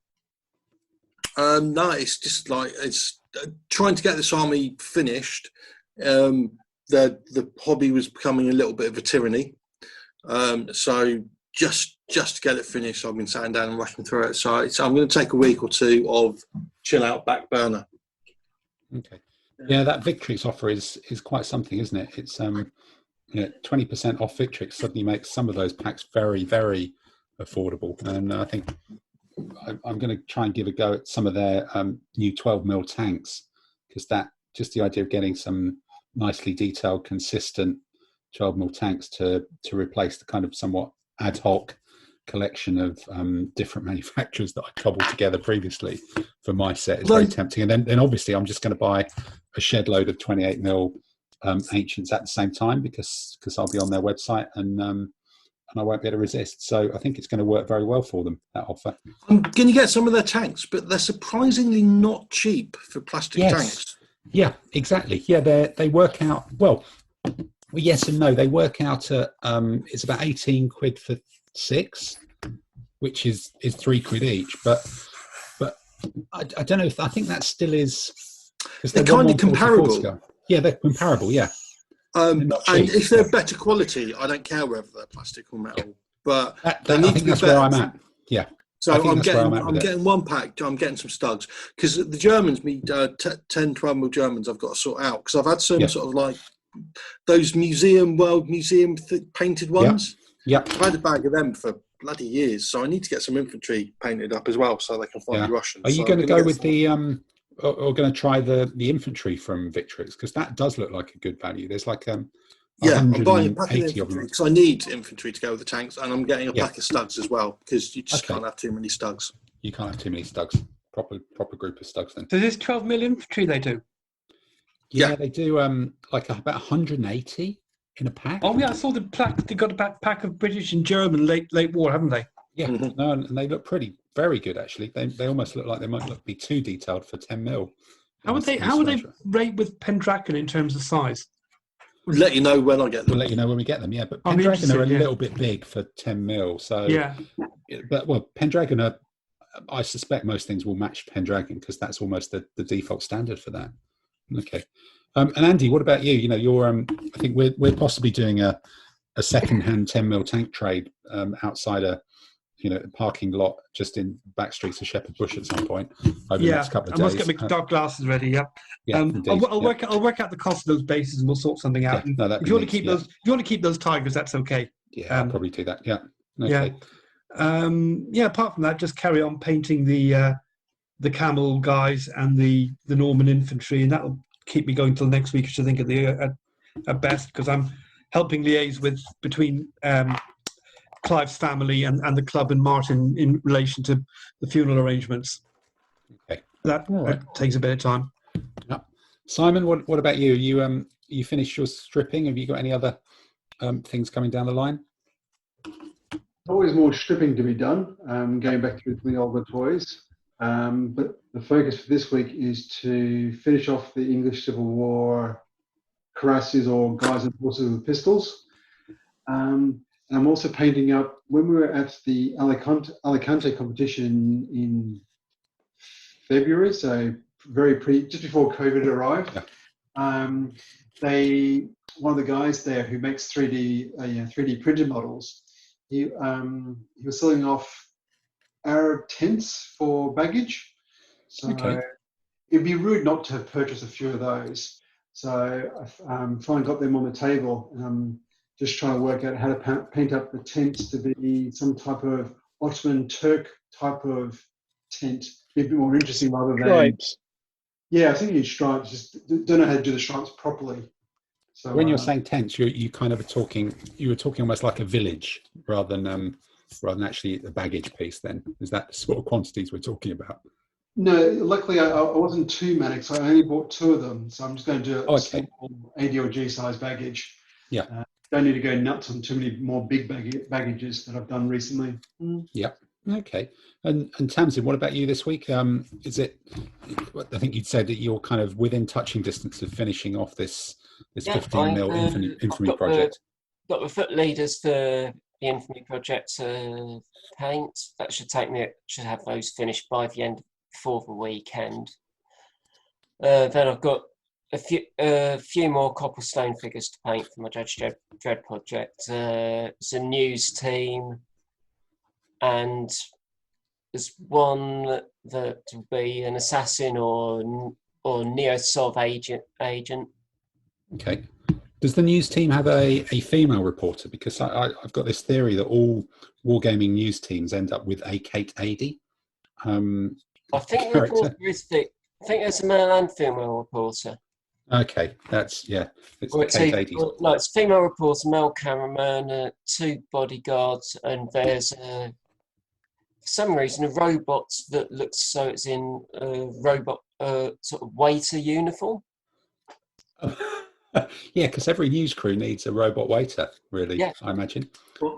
no, it's just like it's trying to get this army finished. The hobby was becoming a little bit of a tyranny. So just to get it finished, I've been sitting down and rushing through it. So I'm going to take a week or two of chill out, back burner. Okay. Yeah, that Victrix offer is quite something, isn't it? It's 20% off Victrix suddenly makes some of those packs very, very affordable. And I think I'm going to try and give a go at some of their new 12mm tanks, because that just the idea of getting some nicely detailed, consistent 12mm tanks to replace the kind of somewhat ad hoc collection of different manufacturers that I cobbled together previously for my set is very tempting. And then obviously I'm just going to buy a shed load of 28mm ancients at the same time because I'll be on their website and I won't be able to resist. So I think it's going to work very well for them, that offer. I'm going to get some of their tanks, but they're surprisingly not cheap for plastic tanks. Yeah, exactly. Yeah, they work out, well, yes and no. They work out at, it's about 18 quid for 6, which is 3 quid each. But I don't know if, I think that still is. They're kind of comparable. Yeah, they're comparable, yeah. And if they're better quality, I don't care whether they're plastic or metal. But I think that's where I'm at. Yeah. So I'm getting one pack. I'm getting some studs because the Germans, 10, 12mm Germans, I've got to sort out because I've had some sort of like those World Museum painted ones. Yeah. I've had a bag of them for bloody years, so I need to get some infantry painted up as well so they can find the Russians. Are you going to go with the or going to try the infantry from Victrix, because that does look like a good value? There's like I'm buying a pack of infantry because I need infantry to go with the tanks, and I'm getting a pack of stugs as well because you just can't have too many stugs. You can't have too many stugs. Proper group of stugs then. So this 12mm infantry they do? Yeah, they do like about 180 in a pack. Oh yeah, I saw the plaque. They got a pack of British and German late war, haven't they? Yeah, no, and they look very good actually. They almost look like they might be too detailed for 10 mil. How would they rate with Pendragon in terms of size? We'll let you know when I get them. We'll let you know when we get them. Yeah, but I'll be Pendragon are a interested, yeah. little bit big for 10 mil. So Yeah. but well, Pendragon are. I suspect most things will match Pendragon because that's almost the default standard for that. Okay. And Andy, what about you? You know, you're. I think we're possibly doing a second-hand 10 mil tank trade outside a parking lot just in back streets of Shepherd Bush at some point over the next couple of days. I must get my dark glasses ready. Yeah. I'll work out the cost of those bases and we'll sort something out. Yeah, no, if you want to keep those tigers, that's okay. Yeah, I'll probably do that. Yeah. Okay. Yeah. Apart from that, just carry on painting the camel guys and the Norman infantry, and that'll keep me going till next week, which I think at best, because I'm helping liaise between Clive's family and the club and Martin in relation to the funeral arrangements. Okay, that takes a bit of time. Yeah. Simon, what about you? You finished your stripping? Have you got any other things coming down the line? Always more stripping to be done. Going back through the older toys. But the focus for this week is to finish off the English Civil War cuirasses or guys and horses with pistols. And I'm also painting up, when we were at the Alicante competition in February, so just before COVID arrived, one of the guys there who makes 3D printed models, he was selling off Arab tents for baggage. So it'd be rude not to purchase a few of those. So I finally got them on the table, and I'm just trying to work out how to paint up the tents to be some type of Ottoman Turk type of tent. Be a bit more interesting rather than stripes. Yeah, I think you need stripes. Just don't know how to do the stripes properly. So when you're saying tents, you kind of you were talking almost like a village rather than actually the baggage piece. Then is that the sort of quantities we're talking about? No, luckily I wasn't too manic, so I only bought 2 of them. So I'm just going to do a small AD or G size baggage. Yeah. Don't need to go nuts on too many more big baggages that I've done recently. Yeah. Okay. And Tamsin, what about you this week? Is it? I think you'd said that you're kind of within touching distance of finishing off this 15 mil infamy project. Got the foot leaders for the infamy project to paint. That should have those finished by the end before the weekend. Then I've got a few more copperstone figures to paint for my Judge Dredd project. It's a news team, and there's one that will be an assassin or neo-Sov agent. Okay. Does the news team have a female reporter? Because I've got this theory that all wargaming news teams end up with a Kate Adie. I think the reporter is thick. I think there's a male and female reporter. Okay, it's Kate Adie. No, it's female reporter, male cameraman, 2 bodyguards, and there's for some reason a robot that looks so it's in a robot sort of waiter uniform. Yeah, because every news crew needs a robot waiter, really. Yeah. I imagine.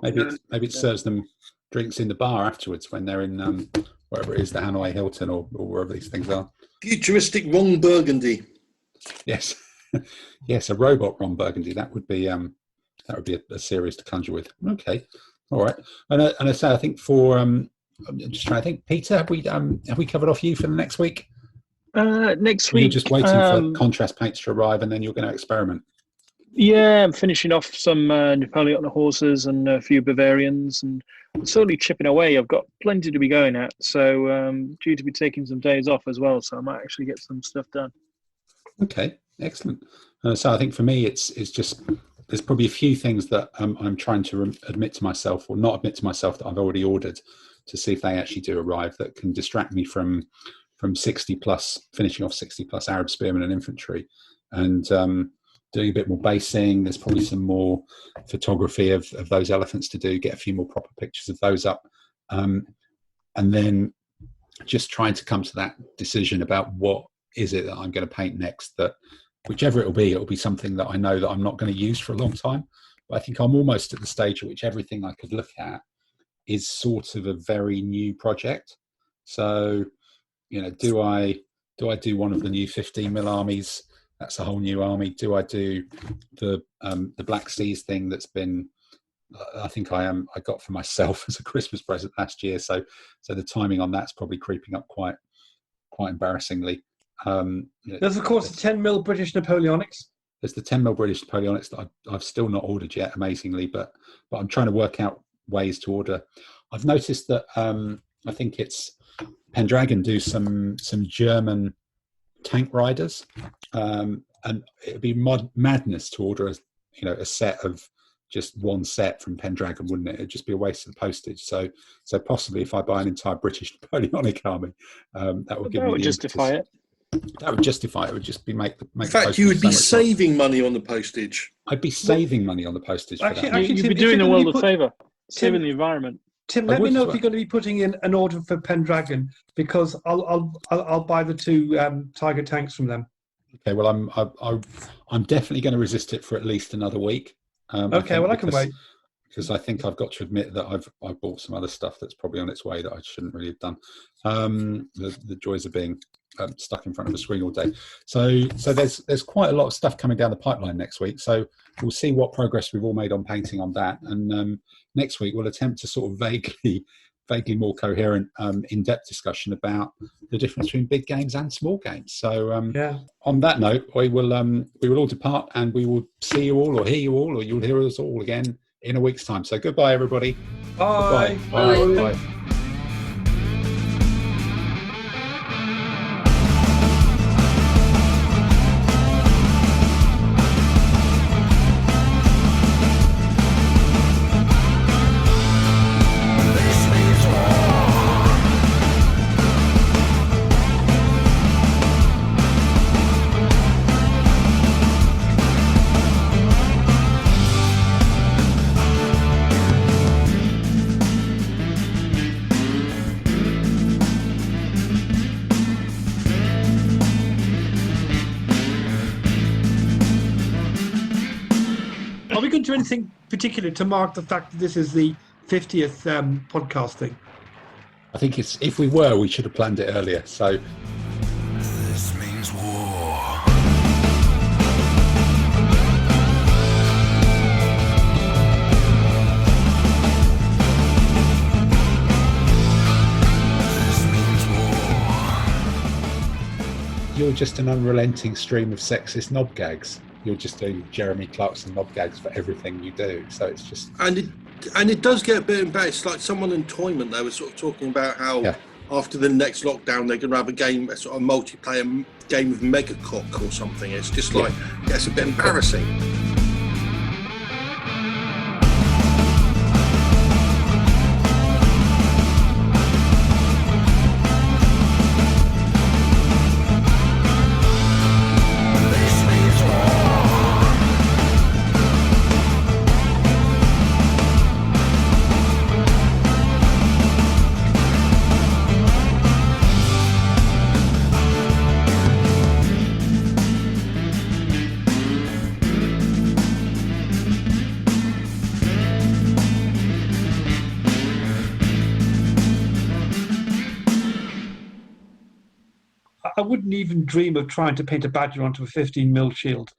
Maybe it serves them drinks in the bar afterwards when they're in wherever it is, the Hanoi Hilton or wherever these things are. Futuristic Ron Burgundy. Yes, yes, a robot Ron Burgundy. That would be a series to conjure with. Okay, all right. And I say, I think for I'm just trying to think. Peter, have we covered off you for the next week? Next week, you're just waiting for contrast paints to arrive, and then you're going to experiment. Yeah, I'm finishing off some Napoleon horses and a few Bavarians, and slowly chipping away. I've got plenty to be going at, so due to be taking some days off as well, so I might actually get some stuff done. Okay, excellent. So I think for me, it's just there's probably a few things that I'm trying to admit to myself, or not admit to myself, that I've already ordered, to see if they actually do arrive, that can distract me from 60 plus, finishing off 60 plus Arab spearmen and infantry, and doing a bit more basing. There's probably some more photography of those elephants to do, get a few more proper pictures of those up, and then just trying to come to that decision about what is it that I'm going to paint next that whichever it'll be something that I know that I'm not going to use for a long time. But I think I'm almost at the stage at which everything I could look at is sort of a very new project. So, do I do one of the new 15mm armies? That's a whole new army. Do I do the Black Seas thing that's been, I think I got for myself as a Christmas present last year. So the timing on that's probably creeping up quite embarrassingly. There's of course the 10mm British Napoleonics. There's the 10mm British Napoleonics that I've still not ordered yet, amazingly, but I'm trying to work out ways to order. I've noticed that I think it's Pendragon do some German tank riders, and it'd be madness to order a set of just one set from Pendragon, wouldn't it? It'd just be a waste of the postage. So possibly if I buy an entire British Napoleonic army, that would give me the justify impetus. That would justify it. It would just be make. In fact, you would be saving money on the postage. I'd be saving money on the postage. Actually, you'd Tim, be doing the world a favour, saving the environment. Tim, let me know if you're going to be putting in an order for Pendragon, because I'll buy the 2 Tiger tanks from them. Okay, well I'm definitely going to resist it for at least another week. I can wait. Because I think I've got to admit that I've bought some other stuff that's probably on its way that I shouldn't really have done. The joys of being stuck in front of a screen all day. So there's quite a lot of stuff coming down the pipeline next week. So we'll see what progress we've all made on painting on that. And next week we'll attempt to sort of vaguely more coherent, in-depth discussion about the difference between big games and small games. So on that note, we will all depart, and we will see you all, or hear you all, or you'll hear us all again in a week's time. So goodbye, everybody. Bye. Goodbye. Bye. Bye. Are we going to do anything particular to mark the fact that this is the 50th podcasting? I think if we were, we should have planned it earlier. So This means war. This means war. you're just an unrelenting stream of sexist knob gags. You're just doing Jeremy Clarkson knob gags for everything you do. So it's just and it does get a bit embarrassed. Like someone in Toyment, they were sort of talking about how after the next lockdown they're going to have a sort of multiplayer game of Megacock or something. It's just like it's a bit embarrassing. I wouldn't even dream of trying to paint a badger onto a 15mm shield.